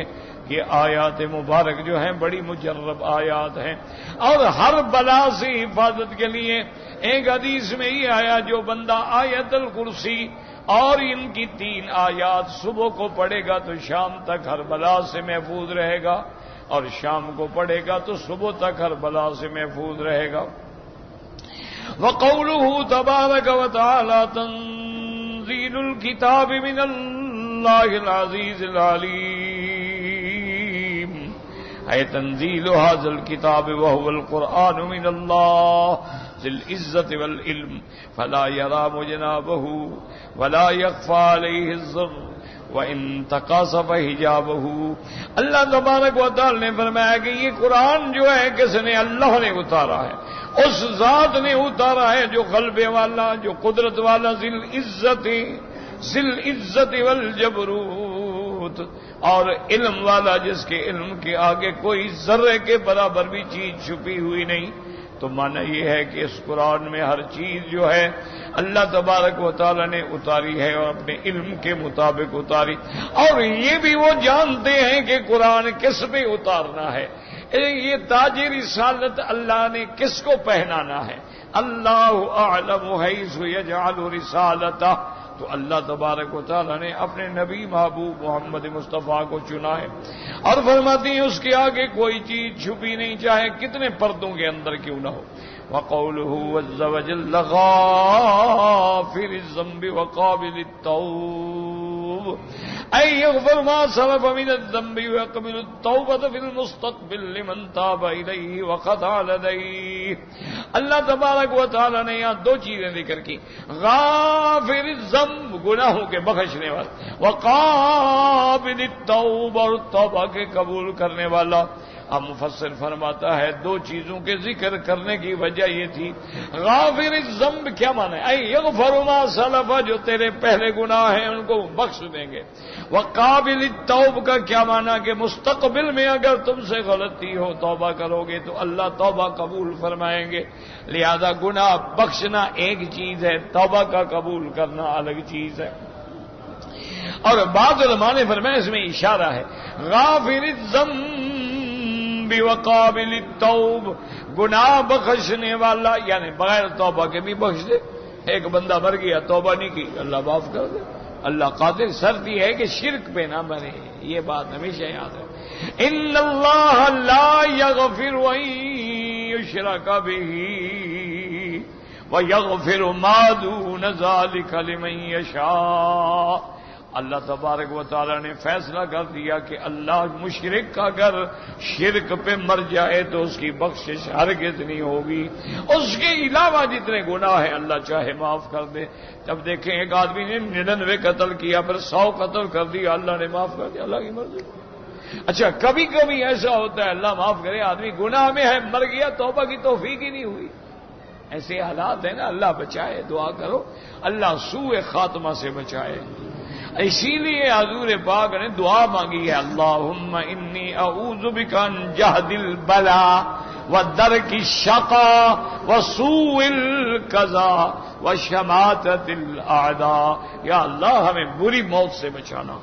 یہ آیات مبارک جو ہیں بڑی مجرب آیات ہیں. اور ہر بلا سے حفاظت کے لیے ایک حدیث میں یہ آیا جو بندہ آیت الکرسی اور ان کی 3 آیات صبح کو پڑھے گا تو شام تک ہر بلا سے محفوظ رہے گا، اور شام کو پڑھے گا تو صبح تک ہر بلا سے محفوظ رہے گا. وقوله تبارک و تعالی تنزیل الکتاب من اللہ العزیز العلیم. اے تنزیل هذا الكتاب وهو القرآن من اللہ ذی العزت والعلم فلا يرام جنابه ولا يخفى عليه الضر وَإِن تَقَاسَفَ حِجَابَهُ. اللہ تبارک و تعالی نے فرمایا کہ یہ قرآن جو ہے کس نے؟ اللہ نے اتارا ہے. اس ذات نے اتارا ہے جو غلبے والا، جو قدرت والا، ذی العزت والجبروت، اور علم والا جس کے علم کے آگے کوئی ذرے کے برابر بھی چیز چھپی ہوئی نہیں. تو معنی یہ ہے کہ اس قرآن میں ہر چیز جو ہے اللہ تبارک و تعالی نے اتاری ہے اور اپنے علم کے مطابق اتاری. اور یہ بھی وہ جانتے ہیں کہ قرآن کس پہ اتارنا ہے. یہ تاج رسالت اللہ نے کس کو پہنانا ہے. اللہ اعلم حیث یجعل رسالتہ. تو اللہ تبارک و تعالی نے اپنے نبی محبوب محمد مصطفیٰ کو چنا ہے اور فرماتی ہیں اس کے آگے کوئی چیز چھپی نہیں، چاہے کتنے پردوں کے اندر کیوں نہ ہو. وقوله عز وجل غافر الذنب وقابل التوب أي يغفر ما سلف من الذنب ويقبل التوبة في المستقبل لمن تاب إليه وخضع لديه. اللہ تبارک و تعالی نے یہاں 2 چیزیں ذکر کی. غافر الذنب گناہوں کے بخشنے والا، وقابل التوبہ اور توبہ کے قبول کرنے والا. اب مفسر فرماتا ہے 2 چیزوں کے ذکر کرنے کی وجہ یہ تھی. غافر الذنب کیا معنی ہے؟ یغفر ما سلف، جو تیرے پہلے گناہ ہیں ان کو بخش دیں گے. وقابل التوب کا کیا معنی کہ مستقبل میں اگر تم سے غلطی ہو توبہ کرو گے تو اللہ توبہ قبول فرمائیں گے. لہذا گناہ بخشنا ایک چیز ہے، توبہ کا قبول کرنا الگ چیز ہے. اور بعض علماء نے فرمایا اس میں اشارہ ہے غافر الذنب الذنب وقابل التوب، گناہ بخشنے والا یعنی بغیر توبہ کے بھی بخش دے. ایک بندہ مر گیا توبہ نہیں کی اللہ معاف کر دے. اللہ قادر، شرط یہ ہے کہ شرک پہ نہ مرے. یہ بات ہمیشہ یاد ہے. ان اللہ لا یغفر ان یشرک بہ وَيَغْفِرُ مَا دُونَ ذَلِكَ لِمَن يَشَاءُ. اللہ تبارک و تعالیٰ نے فیصلہ کر دیا کہ اللہ مشرک کا اگر شرک پہ مر جائے تو اس کی بخشش ہرگز نہیں ہوگی. اس کے علاوہ جتنے گناہ ہیں اللہ چاہے معاف کر دے. جب دیکھیں ایک آدمی نے 99 قتل کیا پھر 100 قتل کر دیا اللہ نے معاف کر دیا، اللہ کی مرضی. اچھا کبھی کبھی ایسا ہوتا ہے اللہ معاف کرے آدمی گناہ میں ہے مر گیا توبہ کی توفیق ہی نہیں ہوئی. ایسے حالات ہیں نا، اللہ بچائے. دعا کرو اللہ سوء خاتمہ سے بچائے. اسی لیے حضور پاک نے دعا مانگی ہے اللہم انی اعوذ بک من جہد البلاء ودرک الشقاء وسوء القضاء وشماتۃ الاعداء. یا اللہ ہمیں بری موت سے بچانا،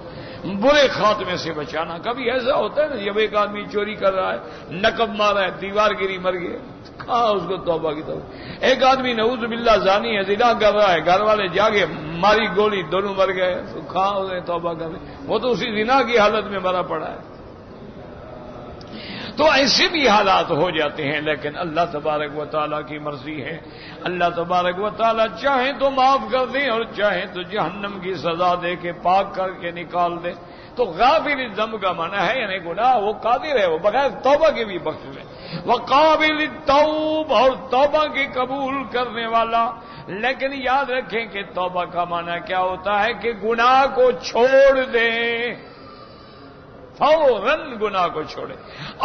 برے خاتمے سے بچانا. کبھی ایسا ہوتا ہے نا جب ایک آدمی چوری کر رہا ہے نقب مارا ہے دیوار گری مر گئے، کہاں اس کو توبہ کی توبہ. ایک آدمی نعوذ باللہ زانی ہے زنا کر رہا ہے گھر والے جاگے ماری گولی دونوں مر گئے، تو کہاں اسے توبہ کر رہے. وہ تو اسی زنا کی حالت میں مرا پڑا ہے. تو ایسے بھی حالات ہو جاتے ہیں لیکن اللہ تبارک و تعالیٰ کی مرضی ہے. اللہ تبارک و تعالیٰ چاہیں تو معاف کر دیں اور چاہیں تو جہنم کی سزا دے کے پاک کر کے نکال دے. تو غافل الذنب کا معنی ہے یعنی گناہ وہ قادر ہے وہ بغیر توبہ کے بھی بخش لے. وقابل التوب اور توبہ کی قبول کرنے والا. لیکن یاد رکھیں کہ توبہ کا معنی کیا ہوتا ہے کہ گناہ کو چھوڑ دیں، فوراً گناہ کو چھوڑے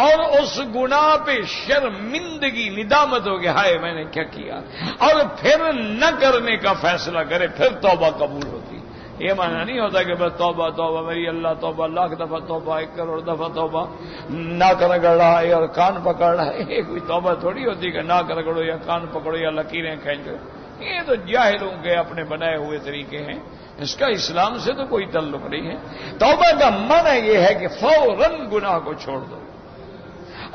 اور اس گناہ پہ شرمندگی ندامت ہو گیا ہائے میں نے کیا کیا اور پھر نہ کرنے کا فیصلہ کرے، پھر توبہ قبول ہوتی. یہ معنی نہیں ہوتا کہ بس توبہ توبہ میری اللہ توبہ لاکھ دفعہ توبہ 1 کروڑ دفعہ توبہ ناک رگڑ رہا ہے اور کان پکڑ رہا ہے. یہ کوئی توبہ تھوڑی ہوتی کہ ناک رگڑو یا کان پکڑو یا لکیریں کھینچو. یہ تو جاہلوں کے اپنے بنائے ہوئے طریقے ہیں، اس کا اسلام سے تو کوئی تعلق نہیں ہے. توبہ کا معنی یہ ہے کہ فوراً گناہ کو چھوڑ دو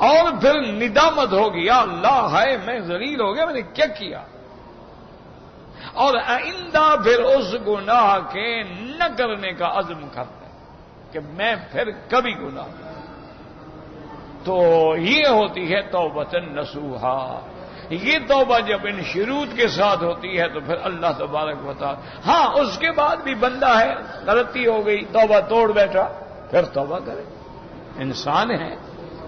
اور پھر ندامت ہوگی یا اللہ ہائے میں ذلیل ہو گیا میں نے کیا کیا، اور آئندہ پھر اس گناہ کے نہ کرنے کا عزم کرتا ہے کہ میں پھر کبھی گناہ. تو یہ ہوتی ہے توبۃ نصوحا. یہ توبہ جب ان شروط کے ساتھ ہوتی ہے تو پھر اللہ تبارک و تعالی. ہاں اس کے بعد بھی بندہ ہے غلطی ہو گئی توبہ توڑ بیٹھا پھر توبہ کرے. انسان ہے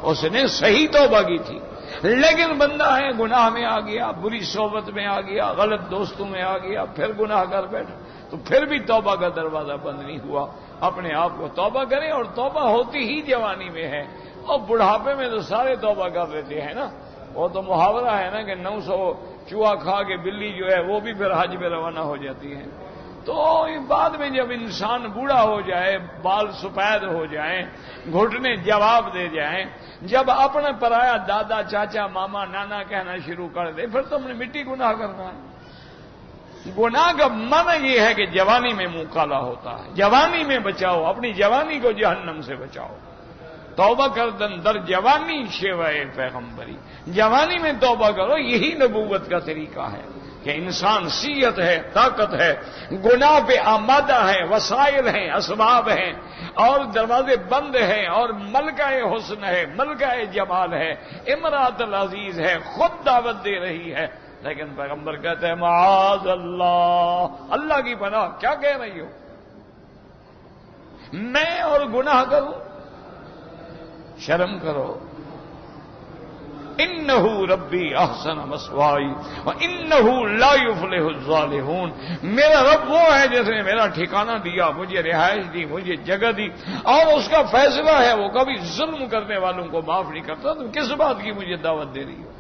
اس نے صحیح توبہ کی تھی لیکن بندہ ہے گناہ میں آ گیا، بری صحبت میں آ گیا، غلط دوستوں میں آ گیا، پھر گناہ کر بیٹھا تو پھر بھی توبہ کا دروازہ بند نہیں ہوا. اپنے آپ کو توبہ کریں اور توبہ ہوتی ہی جوانی میں ہے اور بڑھاپے میں تو سارے توبہ کر لیتے ہیں نا. وہ تو محاورہ ہے نا کہ 900 چوہا کھا کے بلی جو ہے وہ بھی پھر حج پہ روانہ ہو جاتی ہے. تو بعد میں جب انسان بوڑھا ہو جائے، بال سفید ہو جائیں، گھٹنے جواب دے جائیں، جب اپنا پرایا دادا چاچا ماما نانا کہنا شروع کر دے پھر تم نے مٹی گناہ کرنا ہے. گناہ کا معنی یہ ہے کہ جوانی میں منہ کالا ہوتا ہے. جوانی میں بچاؤ، اپنی جوانی کو جہنم سے بچاؤ. توبہ کردن در جوانی شیوائے پیغمبری. جوانی میں توبہ کرو، یہی نبوت کا طریقہ ہے کہ انسان صحت ہے، طاقت ہے، گناہ پہ آمادہ ہے، وسائل ہیں، اسباب ہیں اور دروازے بند ہیں اور ملکہ حسن ہے، ملکہ جمال ہے، امرات العزیز ہے، خود دعوت دے رہی ہے. لیکن پیغمبر کہتے ہیں معاذ اللہ، اللہ کی پناہ کیا کہہ رہی ہو میں اور گناہ کروں. شرم کرو. انہ ربی احسن مثوائی وانہ لا یفلح الظالمون. میرا رب وہ ہے جس نے میرا ٹھکانہ دیا، مجھے رہائش دی، مجھے جگہ دی اور اس کا فیصلہ ہے وہ کبھی ظلم کرنے والوں کو معاف نہیں کرتا. تم کس بات کی مجھے دعوت دے رہی ہو؟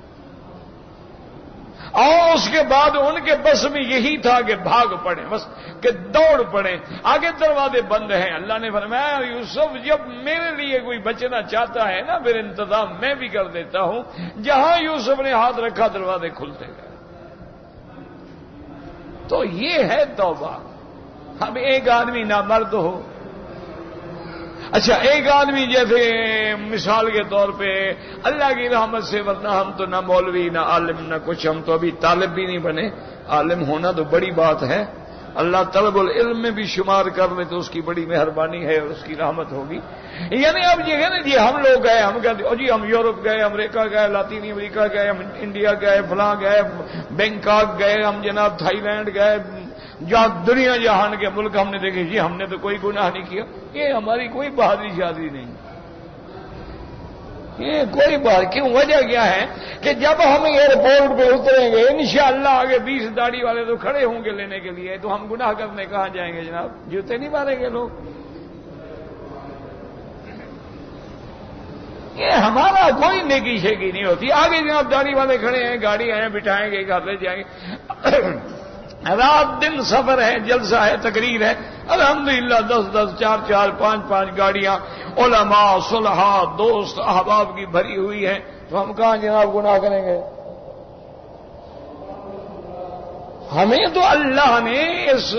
اور اس کے بعد ان کے بس میں یہی تھا کہ بھاگ پڑے، بس کہ دوڑ پڑے. آگے دروازے بند ہیں. اللہ نے فرمایا یوسف جب میرے لیے کوئی بچنا چاہتا ہے نا پھر انتظام میں بھی کر دیتا ہوں. جہاں یوسف نے ہاتھ رکھا دروازے کھلتے گئے. تو یہ ہے توبہ. اب ایک آدمی نامرد ہو اچھا ایک آدمی جیسے مثال کے طور پہ اللہ کی رحمت سے، ورنہ ہم تو نہ مولوی نہ عالم نہ کچھ، ہم تو ابھی طالب بھی نہیں بنے، عالم ہونا تو بڑی بات ہے، اللہ طلب العلم میں بھی شمار کر لے تو اس کی بڑی مہربانی ہے اور اس کی رحمت ہوگی۔ یعنی اب یہ ہے نا جی ہم لوگ گئے، ہم کہتے جی ہم یورپ گئے، امریکہ گئے، لاطینی امریکہ گئے، ہم انڈیا گئے، فلاں گئے، بینکاک گئے، ہم جناب تھائی لینڈ گئے، جہاں دنیا جہان کے ملک ہم نے دیکھے، جی ہم نے تو کوئی گناہ نہیں کیا، یہ ہماری کوئی بہادری شادری نہیں، یہ کوئی بات کیوں؟ وجہ کیا ہے کہ جب ہم ایئرپورٹ پہ اتریں گے انشاءاللہ آگے 20 داڑھی والے تو کھڑے ہوں گے لینے کے لیے، تو ہم گناہ کرنے کہاں جائیں گے جناب؟ جوتے نہیں ماریں گے لوگ؟ یہ ہمارا کوئی نیکی شیکی نہیں ہوتی، آگے جناب داڑھی والے کھڑے ہیں، گاڑی آئے بٹھائیں گے، گھر لے جائیں گے، رات دن سفر ہے، جلسہ ہے، تقریر ہے، الحمدللہ 10-10 4-4 5-5 گاڑیاں علماء صلحاء دوست احباب کی بھری ہوئی ہے، تو ہم کہاں جناب گناہ کریں گے؟ ہمیں تو اللہ نے اس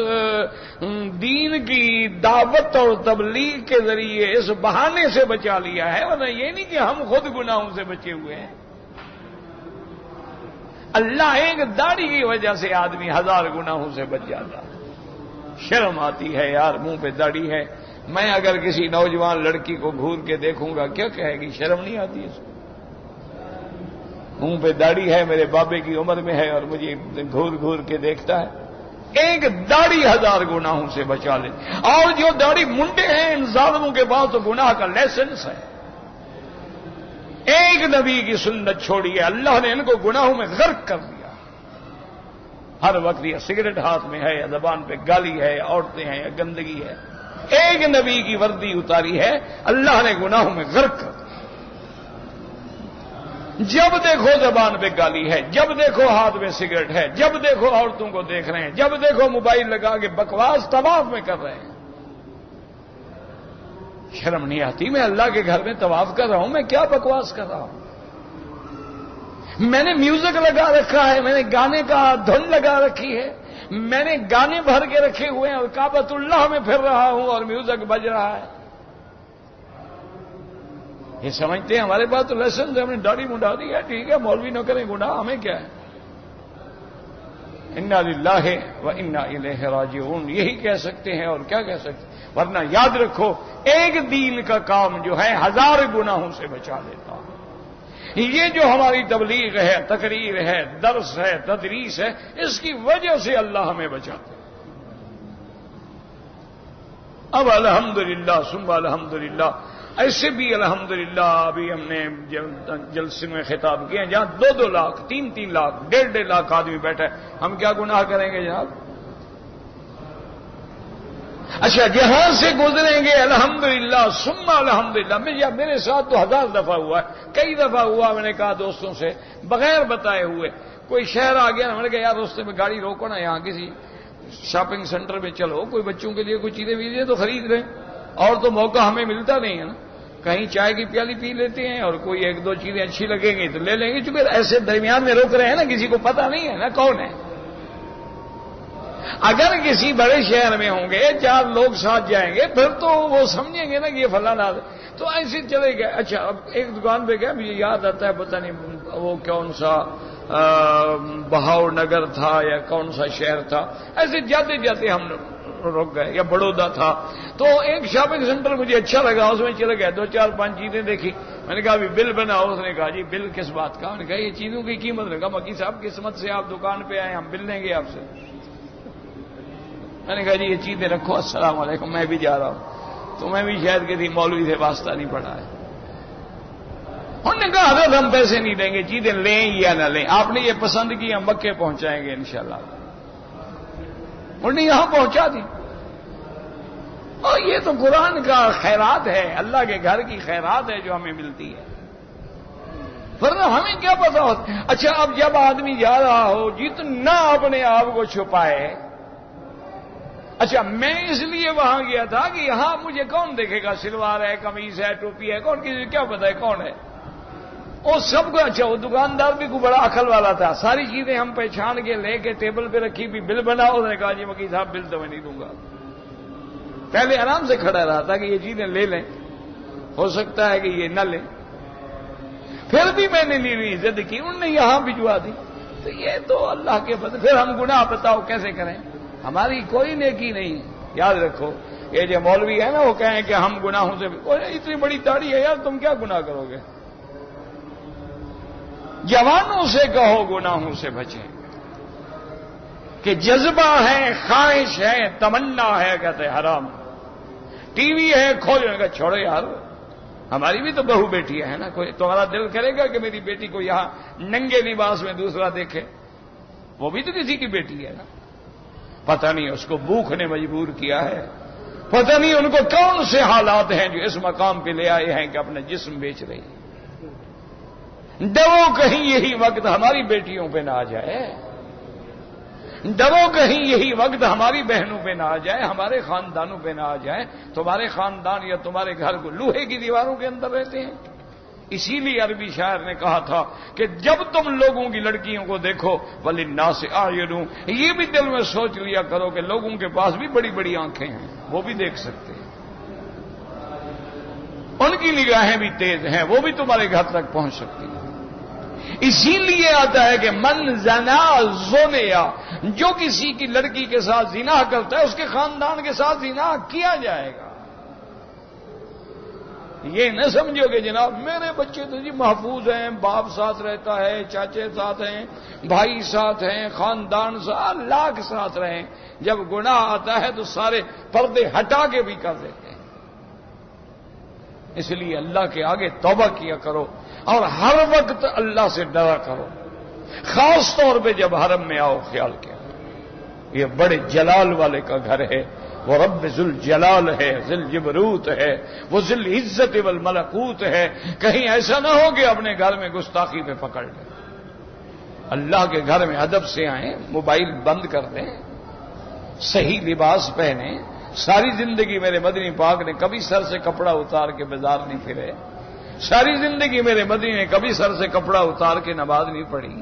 دین کی دعوت اور تبلیغ کے ذریعے اس بہانے سے بچا لیا ہے، ورنہ یہ نہیں کہ ہم خود گناہوں سے بچے ہوئے ہیں۔ اللہ ایک داڑھی کی وجہ سے آدمی 1000 گناہوں سے بچ جاتا ہے۔ شرم آتی ہے یار، منہ پہ داڑھی ہے، میں اگر کسی نوجوان لڑکی کو گھور کے دیکھوں گا کیا کہے گی؟ شرم نہیں آتی اس کو؟ منہ پہ داڑھی ہے، میرے بابے کی عمر میں ہے اور مجھے گھور گھور کے دیکھتا ہے۔ ایک داڑھی 1000 گناہوں سے بچا لے، اور جو داڑھی منڈے ہیں ان ظالموں کے پاس تو گناہ کا لائسنس ہے۔ ایک نبی کی سنت چھوڑی ہے، اللہ نے ان کو گناہوں میں غرق کر دیا۔ ہر وقت یہ سگریٹ ہاتھ میں ہے، یا زبان پہ گالی ہے، یا عورتیں ہیں، یا گندگی ہے۔ ایک نبی کی وردی اتاری ہے، اللہ نے گناہوں میں غرق کر دیا۔ جب دیکھو زبان پہ گالی ہے، جب دیکھو ہاتھ میں سگریٹ ہے، جب دیکھو عورتوں کو دیکھ رہے ہیں، جب دیکھو موبائل لگا کے بکواس طواف میں کر رہے ہیں۔ شرم نہیں آتی؟ میں اللہ کے گھر میں طواف کر رہا ہوں، میں کیا بکواس کر رہا ہوں؟ میں نے میوزک لگا رکھا ہے، میں نے گانے کا دھن لگا رکھی ہے، میں نے گانے بھر کے رکھے ہوئے ہیں اور کعبۃ اللہ میں پھر رہا ہوں اور میوزک بج رہا ہے۔ یہ سمجھتے ہیں ہمارے پاس تو لائسنس ہے، ہم نے داڑھی منڈا دی ہے، ٹھیک ہے مولوی نہ کریں گناہ، ہمیں کیا ہے؟ انا للہ و انا الیہ راجعون یہی کہہ سکتے ہیں، اور کیا کہہ سکتے ہیں؟ ورنہ یاد رکھو ایک دین کا کام جو ہے 1000 گناہوں سے بچا لیتا۔ یہ جو ہماری تبلیغ ہے، تقریر ہے، درس ہے، تدریس ہے، اس کی وجہ سے اللہ ہمیں بچاتا ہے۔ اب الحمدللہ ثم الحمدللہ، ایسے بھی الحمدللہ ابھی ہم نے جلسے میں خطاب کیے ہیں جہاں 2-2 لاکھ 3-3 لاکھ 1.5 لاکھ آدمی بیٹھا ہے، ہم کیا گناہ کریں گے جناب؟ اچھا جہاں سے گزریں گے الحمدللہ ثم الحمدللہ، میرے ساتھ تو 1000 دفعہ ہوا ہے، کئی دفعہ ہوا، میں نے کہا دوستوں سے بغیر بتائے ہوئے، کوئی شہر آ گیا، میں نے کہا یار راستے میں گاڑی روکو نا، یہاں کسی شاپنگ سینٹر میں چلو، کوئی بچوں کے لیے کوئی چیزیں ویزیں تو خرید لیں، اور تو موقع ہمیں ملتا نہیں ہے نا، کہیں چائے کی پیالی پی لیتے ہیں اور کوئی 1-2 چیزیں اچھی لگیں گی تو لے لیں گے، چونکہ ایسے درمیان میں روک رہے ہیں نا، کسی کو پتہ نہیں ہے نا کون ہے۔ اگر کسی بڑے شہر میں ہوں گے 4 لوگ ساتھ جائیں گے پھر تو وہ سمجھیں گے نا کہ یہ فلانا، تو ایسے چلے گئے۔ اچھا اب ایک دکان پہ گیا، مجھے یاد آتا ہے پتہ نہیں وہ کون سا بہاؤ نگر تھا یا کون سا شہر تھا، ایسے جاتے جاتے ہم رک گئے، یا بڑودا تھا، تو ایک شاپنگ سینٹر مجھے اچھا لگا، اس میں چلے گئے، 2-4-5 چیزیں دیکھی، میں نے کہا ابھی بل بناؤ، اس نے کہا جی بل کس بات کا؟ میں نے کہا یہ چیزوں کی قیمت، نے کہا مکی صاحب قسمت سے آپ دکان پہ آئے، ہم بل لیں گے آپ سے۔ میں نے کہا جی یہ چیزیں رکھو، السلام علیکم، میں بھی جا رہا ہوں، تو میں بھی شاید کسی مولوی سے واسطہ نہیں پڑا ہے۔ انہوں نے کہا حضرت ہم پیسے نہیں دیں گے، چیزیں لیں یا نہ لیں، آپ نے یہ پسند کی ہم مکے پہنچائیں گے انشاءاللہ۔ انہوں نے یہاں پہنچا دی، اور یہ تو قرآن کا خیرات ہے، اللہ کے گھر کی خیرات ہے جو ہمیں ملتی ہے، ورنہ ہمیں کیا پتا ہوتا۔ اچھا اب جب آدمی جا رہا ہو جتنا اپنے آپ کو چھپائے، اچھا میں اس لیے وہاں گیا تھا کہ یہاں مجھے کون دیکھے گا، سلوار ہے، قمیض ہے، ٹوپی ہے، کون کسی کیا پتا ہے کون ہے، اور سب کو۔ اچھا وہ دکاندار بھی کوئی بڑا عقل والا تھا، ساری چیزیں ہم پہچان کے لے کے ٹیبل پہ رکھی بھی، بل بناؤ، اس نے کہا جی مکی صاحب بل تو میں نہیں دوں گا، پہلے آرام سے کھڑا رہا تھا کہ یہ چیزیں لے لیں، ہو سکتا ہے کہ یہ نہ لیں. پھر بھی میں نے لی ضد کی، انہوں نے یہاں بھجوا دی. تو یہ تو اللہ کے فضل. پھر ہم گناہ بتاؤ کیسے کریں؟ ہماری کوئی نیکی نہیں. یاد رکھو یہ جو مولوی ہے نا وہ کہیں کہ ہم گناہوں سے، اتنی بڑی داڑھی ہے یار تم کیا گناہ کرو گے؟ جوانوں سے کہو گناہوں سے بچیں، کہ جذبہ ہے، خواہش ہے، تمنا ہے، کہتے حرام. ٹی وی ہے کھولنے کا، چھوڑو یار ہماری بھی تو بہو بیٹی ہے نا. کوئی تمہارا دل کرے گا کہ میری بیٹی کو یہاں ننگے لباس میں دوسرا دیکھے؟ وہ بھی تو کسی کی بیٹی ہے نا. پتہ نہیں اس کو بھوک نے مجبور کیا ہے، پتہ نہیں ان کو کون سے حالات ہیں جو اس مقام پہ لے آئے ہیں کہ اپنا جسم بیچ رہی ہیں. ڈرو کہیں یہی وقت ہماری بیٹیوں پہ نہ آ جائے، ڈرو کہیں یہی وقت ہماری بہنوں پہ نہ آ جائے، ہمارے خاندانوں پہ نہ آ جائے. تمہارے خاندان یا تمہارے گھر کو لوہے کی دیواروں کے اندر رہتے ہیں. اسی لیے عربی شاعر نے کہا تھا کہ جب تم لوگوں کی لڑکیوں کو دیکھو وَلِلنَّاسِ أَعْيُنٌ، یہ بھی دل میں سوچ لیا کرو کہ لوگوں کے پاس بھی بڑی بڑی آنکھیں ہیں، وہ بھی دیکھ سکتے ہیں، ان کی نگاہیں بھی تیز ہیں، وہ بھی تمہارے گھر تک پہنچ سکتی ہیں. اسی لیے آتا ہے کہ من زنا زنیا، جو کسی کی لڑکی کے ساتھ زنا کرتا ہے اس کے خاندان کے ساتھ زنا کیا جائے گا. یہ نہ سمجھو کہ جناب میرے بچے تو جی محفوظ ہیں، باپ ساتھ رہتا ہے، چاچے ساتھ ہیں، بھائی ساتھ ہیں، خاندان ساتھ، لاکھ ساتھ رہیں، جب گناہ آتا ہے تو سارے پردے ہٹا کے بھی کر دیتے ہیں. اس لیے اللہ کے آگے توبہ کیا کرو اور ہر وقت اللہ سے ڈرا کرو. خاص طور پہ جب حرم میں آؤ خیال کیا، یہ بڑے جلال والے کا گھر ہے، وہ رب ذل جلال ہے، ذل جبروت ہے، وہ ذل عزت والملکوت ہے. کہیں ایسا نہ ہو کہ اپنے گھر میں گستاخی پہ پکڑ لیں. اللہ کے گھر میں ادب سے آئیں، موبائل بند کر دیں، صحیح لباس پہنیں. ساری زندگی میرے مدنی پاک نے کبھی سر سے کپڑا اتار کے بازار نہیں پھرے. ساری زندگی میرے مدنی نے کبھی سر سے کپڑا اتار کے نماز نہیں پڑھی.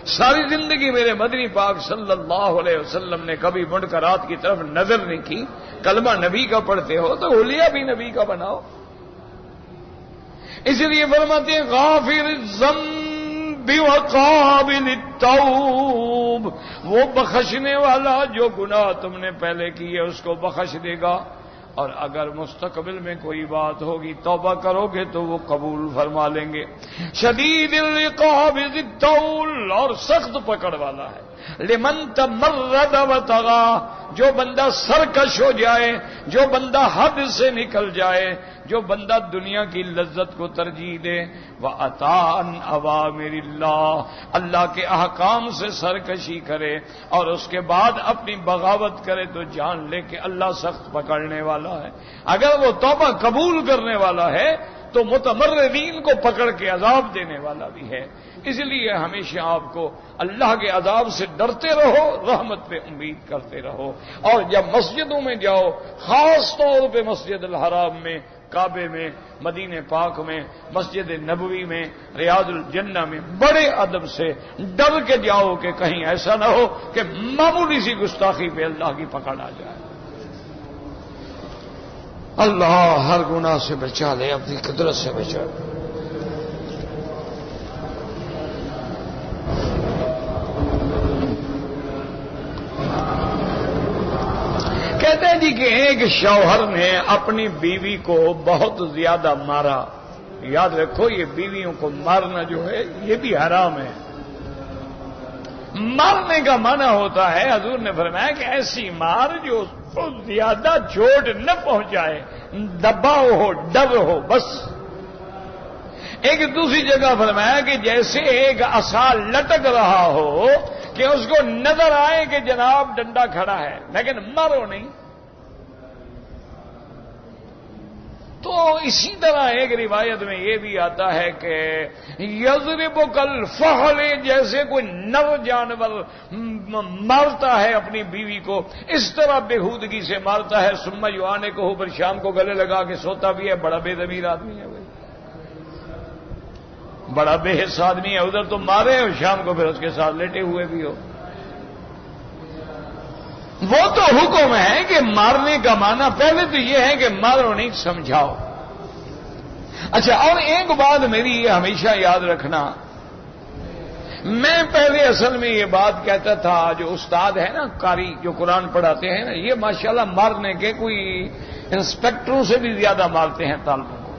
ساری زندگی میرے مدنی پاک صلی اللہ علیہ وسلم نے کبھی منکرات کی طرف نظر نہیں کی. کلمہ نبی کا پڑھتے ہو تو حلیہ بھی نبی کا بناؤ. اس لیے فرماتے ہیں غافر الذنب وقابل التوب، وہ بخشنے والا جو گناہ تم نے پہلے کیے اس کو بخش دے گا، اور اگر مستقبل میں کوئی بات ہوگی توبہ کرو گے تو وہ قبول فرما لیں گے. شدید العقاب ذی الطول، اور سخت پکڑ والا ہے. لمن تمرد وطغى، جو بندہ سرکش ہو جائے، جو بندہ حد سے نکل جائے، جو بندہ دنیا کی لذت کو ترجیح دے، وَأَطَاعَ أَوَامِرِ اللَّهِ، اللہ کے احکام سے سرکشی کرے اور اس کے بعد اپنی بغاوت کرے، تو جان لے کہ اللہ سخت پکڑنے والا ہے. اگر وہ توبہ قبول کرنے والا ہے تو متمردین کو پکڑ کے عذاب دینے والا بھی ہے. اس لیے ہمیشہ آپ کو اللہ کے عذاب سے ڈرتے رہو، رحمت پہ امید کرتے رہو. اور جب مسجدوں میں جاؤ، خاص طور پہ مسجد الحرام میں، کعبے میں، مدینہ پاک میں، مسجد نبوی میں، ریاض الجنہ میں، بڑے ادب سے ڈر کے جاؤ کہ کہیں ایسا نہ ہو کہ معمولی سی گستاخی پہ اللہ کی پکڑ آ جائے. اللہ ہر گناہ سے بچا لے، اپنی قدرت سے بچا لے. کہتے ہیں جی کہ ایک شوہر نے اپنی بیوی کو بہت زیادہ مارا. یاد رکھو یہ بیویوں کو مارنا جو ہے یہ بھی حرام ہے. مارنے کا معنی ہوتا ہے، حضور نے فرمایا کہ ایسی مار جو اس کو زیادہ چوٹ نہ پہنچائے، دباؤ ہو، ڈر ہو، بس. ایک دوسری جگہ فرمایا کہ جیسے ایک عصا لٹک رہا ہو کہ اس کو نظر آئے کہ جناب ڈنڈا کھڑا ہے لیکن مارو نہیں. تو اسی طرح ایک روایت میں یہ بھی آتا ہے کہ یضرب کالفحل، جیسے کوئی نر جانور مارتا ہے اپنی بیوی کو اس طرح بےہودگی سے مارتا ہے. ثم یعانقہ کو پھر شام کو گلے لگا کے سوتا بھی ہے. بڑا بے ضمیر آدمی ہے بھائی، بڑا بے حس آدمی ہے. ادھر تو مارے اور شام کو پھر اس کے ساتھ لیٹے ہوئے بھی ہو. وہ تو حکم ہے کہ مارنے کا معنی پہلے تو یہ ہے کہ مارو نہیں، سمجھاؤ. اچھا، اور ایک بات میری یہ ہمیشہ یاد رکھنا، میں پہلے اصل میں یہ بات کہتا تھا، جو استاد ہے نا قاری جو قرآن پڑھاتے ہیں نا، یہ ماشاءاللہ مارنے کے کوئی انسپیکٹروں سے بھی زیادہ مارتے ہیں طالبوں کو.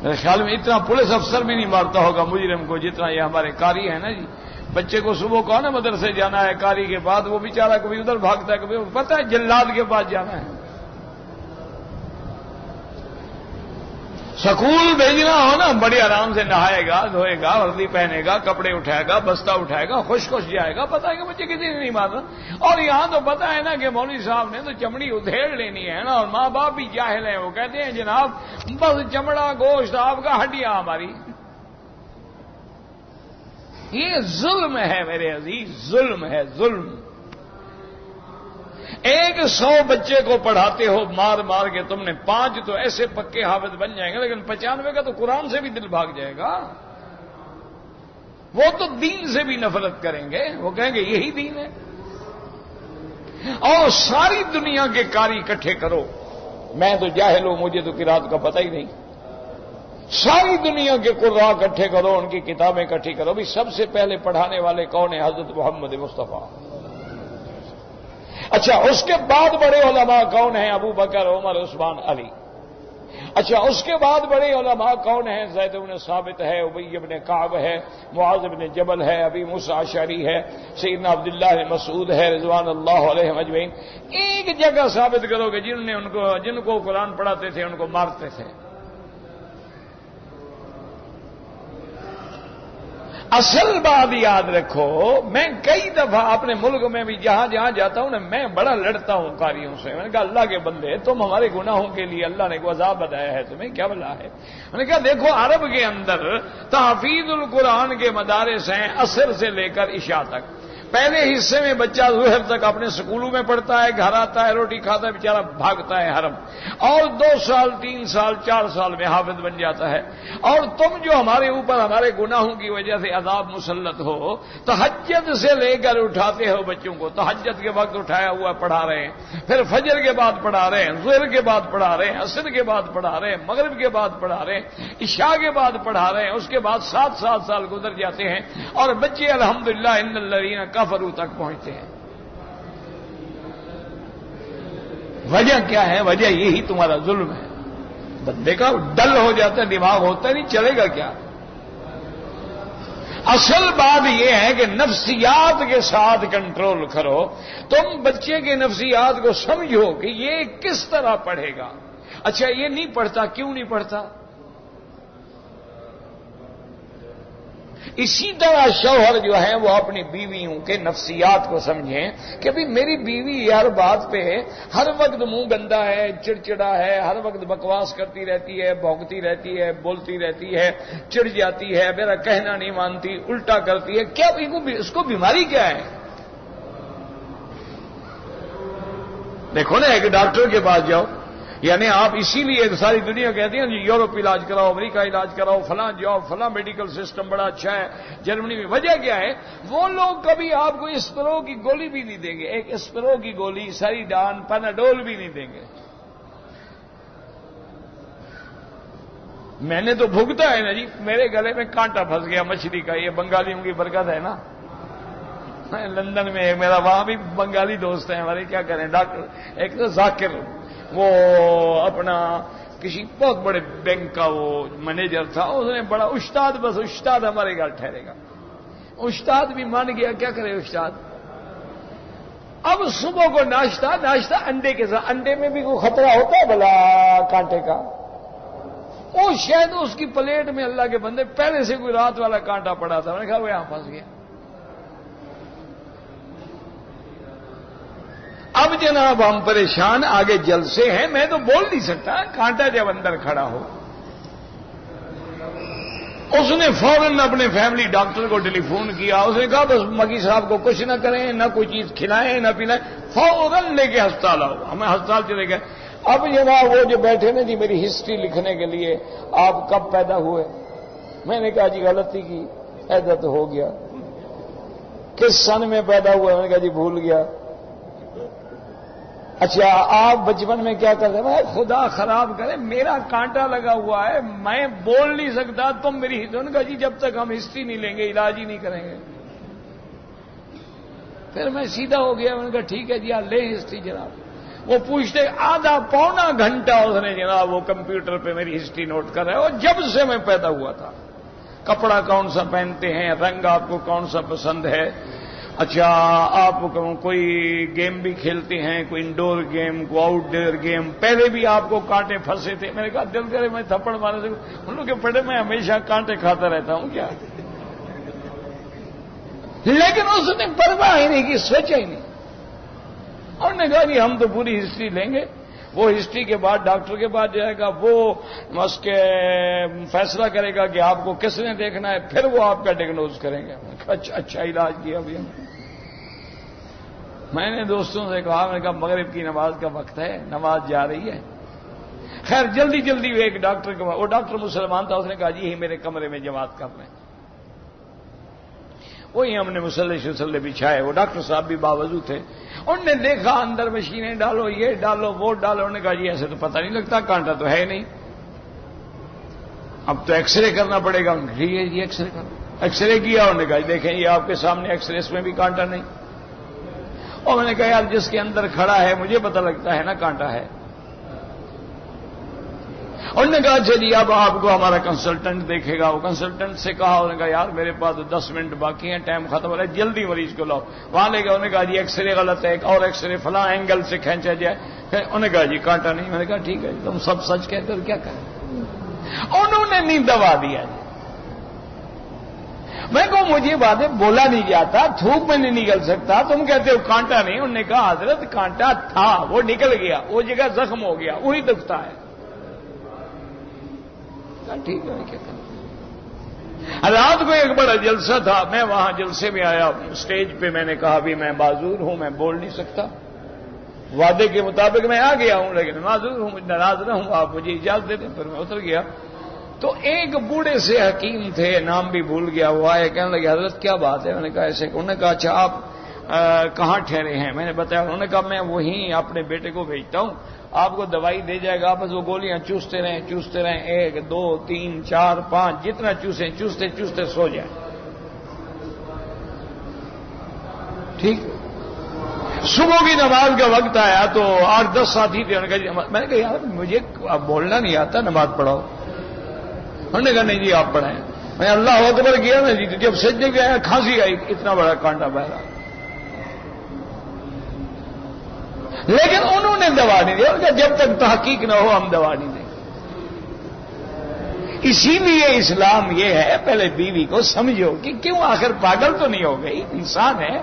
میرے خیال میں اتنا پولیس افسر بھی نہیں مارتا ہوگا مجرم کو جتنا یہ ہمارے قاری ہیں نا جی. بچے کو صبح کہا نا مدرسے جانا ہے قاری کے بعد، وہ بیچارہ کبھی ادھر بھاگتا ہے، کبھی پتہ ہے جلاد کے پاس جانا ہے. سکول بھیجنا ہو نا، بڑے آرام سے نہائے گا، دھوئے گا، وردی پہنے گا، کپڑے اٹھائے گا، بستہ اٹھائے گا، خوش خوش جائے گا. پتہ ہے کہ بچے کسی نے نہیں مارنا. اور یہاں تو پتہ ہے نا کہ مولوی صاحب نے تو چمڑی ادھیڑ لینی ہے نا، اور ماں باپ بھی جاہل ہیں، وہ کہتے ہیں جناب بس چمڑا گوشت آپ کا، ہڈیاں ہماری. یہ ظلم ہے میرے عزیز، ظلم ہے، ظلم. 100 بچے کو پڑھاتے ہو مار مار کے، تم نے 5 تو ایسے پکے حافظ بن جائیں گے، لیکن 95 کا تو قرآن سے بھی دل بھاگ جائے گا. وہ تو دین سے بھی نفرت کریں گے، وہ کہیں گے یہی دین ہے. اور ساری دنیا کے قاری اکٹھے کرو، میں تو جاہل ہوں، مجھے تو قرات کا پتہ ہی نہیں. ساری دنیا کے قراء اکٹھے کرو، ان کی کتابیں اکٹھی کرو. بھی سب سے پہلے پڑھانے والے کون ہیں؟ حضرت محمد مصطفیٰ. اچھا، اس کے بعد بڑے علماء کون ہیں؟ ابو بکر، عمر، عثمان، علی. اچھا، اس کے بعد بڑے علماء کون ہیں؟ زید بن ثابت ہے، ابی بن کعب ہے، معاذ بن جبل ہے، ابی موسیٰ اشعری ہے، سیدنا عبداللہ بن مسعود ہے، رضوان اللہ علیہم اجمعین. ایک جگہ ثابت کرو کہ جن کو قرآن پڑھاتے تھے ان کو مارتے تھے. اصل بات یاد رکھو، میں کئی دفعہ اپنے ملک میں بھی جہاں جہاں جاتا ہوں نا، میں بڑا لڑتا ہوں قاریوں سے. میں نے کہا اللہ کے بندے، تم ہمارے گناہوں کے لیے اللہ نے کو عذاب بتایا ہے، تمہیں کیا بلا ہے؟ میں نے کہا دیکھو عرب کے اندر تحفیظ القرآن کے مدارس ہیں عصر سے لے کر عشاء تک. پہلے حصے میں بچہ ظہر تک اپنے سکولوں میں پڑھتا ہے، گھر آتا ہے، روٹی کھاتا ہے، بیچارہ بھاگتا ہے حرم، اور 2 سال 3 سال 4 سال میں حافظ بن جاتا ہے. اور تم جو ہمارے اوپر ہمارے گناہوں کی وجہ سے عذاب مسلط ہو، تہجد سے لے کر اٹھاتے ہو بچوں کو، تہجد کے وقت اٹھایا ہوا پڑھا رہے ہیں، پھر فجر کے بعد پڑھا رہے ہیں، ظہر کے بعد پڑھا رہے ہیں، عصر کے بعد پڑھا رہے ہیں، مغرب کے بعد پڑھا رہے ہیں، عشاء کے بعد پڑھا رہے ہیں. اس کے بعد 7 سال گزر جاتے ہیں اور بچے الحمدللہ ان الذین کفروا تک پہنچتے ہیں. وجہ کیا ہے؟ وجہ یہی تمہارا ظلم ہے. بندے کا ڈل ہو جاتا ہے، دماغ ہوتا نہیں، چلے گا کیا؟ اصل بات یہ ہے کہ نفسیات کے ساتھ کنٹرول کرو. تم بچے کے نفسیات کو سمجھو کہ یہ کس طرح پڑھے گا. اچھا، یہ نہیں پڑھتا، کیوں نہیں پڑھتا؟ اسی طرح شوہر جو ہے وہ اپنی بیویوں کے نفسیات کو سمجھیں کہ بھی میری بیوی ہر بات پہ ہر وقت منہ گندا ہے، چڑچڑا ہے، ہر وقت بکواس کرتی رہتی ہے، بھونکتی رہتی ہے، بولتی رہتی ہے، چڑ جاتی ہے، میرا کہنا نہیں مانتی، الٹا کرتی ہے. کیا اس کو بیماری کیا ہے؟ دیکھو نا، ایک ڈاکٹر کے پاس جاؤ. یعنی آپ اسی لیے ساری دنیا کہتی ہیں یورپ علاج کراؤ، امریکہ علاج کراؤ، فلاں جاؤ، فلاں میڈیکل سسٹم بڑا اچھا ہے جرمنی میں. وجہ کیا ہے؟ وہ لوگ کبھی آپ کو اسپرو کی گولی بھی نہیں دیں گے، ایک اسپرو کی گولی، سریڈان، پیناڈول بھی نہیں دیں گے. میں نے تو بھگتا ہے نا جی، میرے گلے میں کانٹا پھنس گیا مچھلی کا. یہ بنگالیوں کی برکت ہے نا. لندن میں میرا وہاں بھی بنگالی دوست ہیں ہمارے، کیا کریں ڈاکٹر. ایک تو ذاکر، وہ اپنا کسی بہت بڑے بینک کا وہ مینیجر تھا، اس نے بڑا استاد، بس استاد ہمارے گھر ٹھہرے گا. استاد بھی مان گیا، کیا کرے استاد. اب صبح کو ناشتہ انڈے کے ساتھ. انڈے میں بھی کوئی خطرہ ہوتا ہے بلا کانٹے کا؟ وہ شاید اس کی پلیٹ میں اللہ کے بندے پہلے سے کوئی رات والا کانٹا پڑا تھا. میں نے کہا وہ یہاں پھنس گیا. اب جناب ہم پریشان، آگے جلسے ہیں، میں تو بول نہیں سکتا. کانٹا جب اندر کھڑا ہو، اس نے فوراً اپنے فیملی ڈاکٹر کو ٹیلی فون کیا. اس نے کہا بس مکی صاحب کو کچھ نہ کریں، نہ کوئی چیز کھلائیں نہ پلائیں، فوراً لے کے ہسپتال آؤ. ہمیں ہسپتال چلے گئے. اب جناب وہ جو بیٹھے نا جی میری ہسٹری لکھنے کے لیے، آپ کب پیدا ہوئے؟ میں نے کہا جی غلطی کی، ایسا تو ہو گیا. کس سن میں پیدا ہوئے؟ میں نے کہا جی بھول گیا. اچھا آپ بچپن میں کیا کرتے ہیں؟ خدا خراب کرے میرا کانٹا لگا ہوا ہے، میں بول نہیں سکتا، تم میری ان کا جی جب تک ہم ہسٹری نہیں لیں گے علاج ہی نہیں کریں گے۔ پھر میں سیدھا ہو گیا، ان کا ٹھیک ہے جی آپ لیں ہسٹری جناب۔ وہ پوچھتے آدھا پونا گھنٹہ اس نے جناب وہ کمپیوٹر پہ میری ہسٹری نوٹ کر رہا ہے، اور جب سے میں پیدا ہوا تھا، کپڑا کون سا پہنتے ہیں، رنگ آپ کو کون سا پسند ہے، اچھا آپ کوئی گیم بھی کھیلتے ہیں، کوئی انڈور گیم، کوئی آؤٹ ڈور گیم، پہلے بھی آپ کو کانٹے پھنسے تھے؟ میں نے کہا دل کرے میں تھپڑ مارنے سے ان لوگ کے پڑے میں ہمیشہ کانٹے کھاتا رہتا ہوں کیا؟ لیکن اس نے پرواہ ہی نہیں کی، سوچا ہی نہیں۔ اور نے کہا جی ہم تو پوری ہسٹری لیں گے، وہ ہسٹری کے بعد ڈاکٹر کے پاس جائے گا، وہ اس کے فیصلہ کرے گا کہ آپ کو کس نے دیکھنا ہے، پھر وہ آپ کا ڈائگنوز کریں گے۔ اچھا علاج کیا بھی ہم۔ میں نے دوستوں سے کہا، میں نے کہا مغرب کی نماز کا وقت ہے، نماز جا رہی ہے۔ خیر جلدی جلدی ایک ڈاکٹر کے وہ ڈاکٹر مسلمان تھا، اس نے کہا جی یہی میرے کمرے میں جماعت کر رہے ہیں۔ وہی ہم نے مسلح بچھائے، وہ ڈاکٹر صاحب بھی باوضو تھے، انہوں نے دیکھا اندر مشینیں ڈالو، یہ ڈالو وہ ڈالو، انہوں نے کہا جی ایسے تو پتہ نہیں لگتا، کانٹا تو ہے نہیں، اب تو ایکس رے کرنا پڑے گا۔ ٹھیک ہے جی ایکس رے کرو، ایکس رے کیا، انہوں نے کہا جی دیکھیں یہ آپ کے سامنے ایکس رے، اس میں بھی کانٹا نہیں۔ اور میں نے کہا یار جس کے اندر کھڑا ہے مجھے پتہ لگتا ہے نا کانٹا ہے۔ انہوں نے کہا اچھا جی اب آپ کو ہمارا کنسلٹنٹ دیکھے گا۔ وہ کنسلٹنٹ سے کہا، انہوں نے کہا یار میرے پاس 10 منٹ باقی ہیں، ٹائم ختم ہو رہا ہے، جلدی مریض کو لاؤ۔ وہاں لے گیا، انہوں نے کہا جی ایکس رے غلط ہے، ایک اور ایکس رے فلاں اینگل سے کھینچا جائے۔ انہوں نے کہا جی کانٹا نہیں۔ میں نے کہا ٹھیک ہے تم سب سچ کہتے ہو کیا کریں؟ انہوں نے نہیں دبا دیا جی۔ میں کہوں مجھے باتیں بولا نہیں جاتا، تھوک میں نہیں نکل سکتا، تم کہتے ہو کانٹا نہیں۔ انہوں نے کہا حضرت کانٹا تھا، وہ نکل گیا، وہ جگہ زخم ہو گیا، وہی دکھتا ہے۔ ٹھیک ہے کیا کریں؟ رات کو ایک بڑا جلسہ تھا، میں وہاں جلسے میں آیا، اسٹیج پہ میں نے کہا بھی میں معذور ہوں، میں بول نہیں سکتا، وعدے کے مطابق میں آ گیا ہوں لیکن معذور ہوں، ناراض نہ ہوں، آپ مجھے اجازت دے دیں۔ پھر میں اتر گیا تو ایک بوڑھے سے حکیم تھے، نام بھی بھول گیا، وہ آئے کہنے لگے حضرت کیا بات ہے؟ میں نے کہا ایسے، انہوں نے کہا اچھا آپ کہاں ٹھہرے ہیں؟ میں نے بتایا، انہوں نے کہا میں وہیں اپنے بیٹے کو بھیجتا ہوں، آپ کو دوائی دے جائے گا، بس وہ گولیاں چوستے رہیں 1 2 3 4 5 جتنا چوسیں، چوستے چوستے سو جائیں۔ ٹھیک، صبح کی نماز کا وقت آیا تو 8-10 ساتھی تھے، میں نے کہا یار مجھے بولنا نہیں آتا، نماز پڑھاؤ۔ انہوں نے کہا نہیں جی آپ پڑھائیں۔ میں اللہ اکبر کیا نا جی، جب سجدے پہ آیا کھانسی آئی، اتنا بڑا کانٹا بہرا، لیکن انہوں نے دوا نہیں دیا، کہ جب تک تحقیق نہ ہو ہم دوا نہیں دیں۔ اسی لیے اسلام یہ ہے پہلے بیوی کو سمجھو کہ کیوں، آخر پاگل تو نہیں ہو گئی، انسان ہے،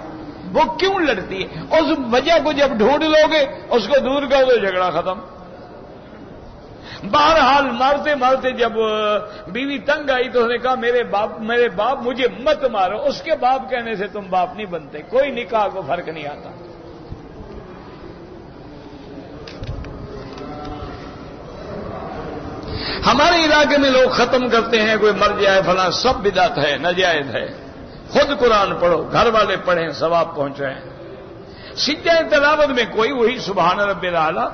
وہ کیوں لڑتی ہے، اس وجہ کو جب ڈھونڈ لو گے اس کو دور کر دو، جھگڑا ختم۔ بہرحال مارتے مارتے جب بیوی تنگ آئی تو اس نے کہا میرے باپ مجھے مت مارو، اس کے باپ کہنے سے تم باپ نہیں بنتے، کوئی نکاح کو فرق نہیں آتا۔ ہمارے علاقے میں لوگ ختم کرتے ہیں، کوئی مر جائے فلاں، سب بدعت ہے، ناجائز ہے۔ خود قرآن پڑھو، گھر والے پڑھیں، ثواب پہنچائیں۔ سجدہ تلاوت میں کوئی وہی سبحان رب الاعلی۔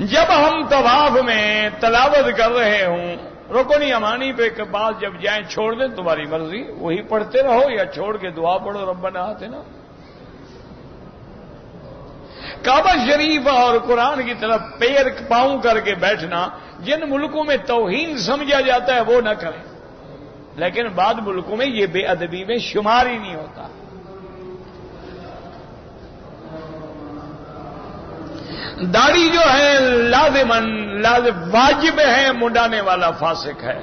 جب ہم طواف میں تلاوت کر رہے ہوں، رکن یمانی پہ کے بعد جب جائیں چھوڑ دیں تمہاری مرضی، وہی پڑھتے رہو یا چھوڑ کے دعا پڑھو ربنا آتنا۔ کعبہ شریف اور قرآن کی طرف پیر پاؤں کر کے بیٹھنا جن ملکوں میں توہین سمجھا جاتا ہے وہ نہ کریں، لیکن بعض ملکوں میں یہ بے ادبی میں شمار ہی نہیں ہوتا۔ داڑھی جو ہے لازم واجب ہے، منڈانے والا فاسق ہے۔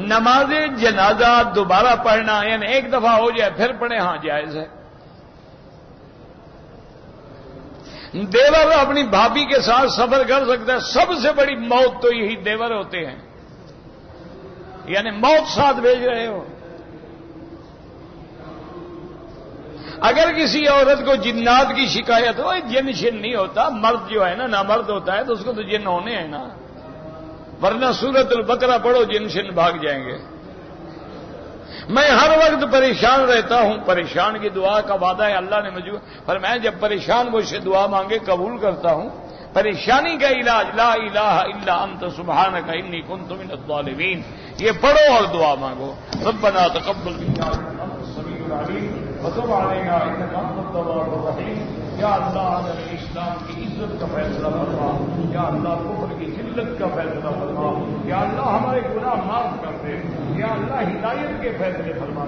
نماز جنازہ دوبارہ پڑھنا یعنی ایک دفعہ ہو جائے پھر پڑھے، ہاں جائز ہے۔ دیور اپنی بھابھی کے ساتھ سفر کر سکتا ہے، سب سے بڑی موت تو یہی دیور ہوتے ہیں، یعنی موت ساتھ بھیج رہے ہو۔ اگر کسی عورت کو جنات کی شکایت ہو، جن شن نہیں ہوتا، مرد جو ہے نا نامرد ہوتا ہے تو اس کو تو جن ہونے ہیں نا، ورنہ سورۃ البقرہ پڑھو جن شن بھاگ جائیں گے۔ میں ہر وقت پریشان رہتا ہوں. پریشان کی دعا کا وعدہ ہے اللہ نے مجھے فرمایا جب پریشان مجھ سے دعا مانگے قبول کرتا ہوں. پریشانی کا علاج لا الہ الا انت سبحانک انی کنت من الظالمین. یہ پڑھو اور دعا مانگو. ربنا تقبل منا انت السمیع العلیم وتب علینا انک انت التواب الرحیم. یا اللہ عالم اسلام کی عزت کا فیصلہ فرما. یا اللہ کفر کی ذلت کا فیصلہ فرما. یا اللہ ہمارے گناہ معاف کر دے. یا اللہ ہدایت کے فیصلے فرما.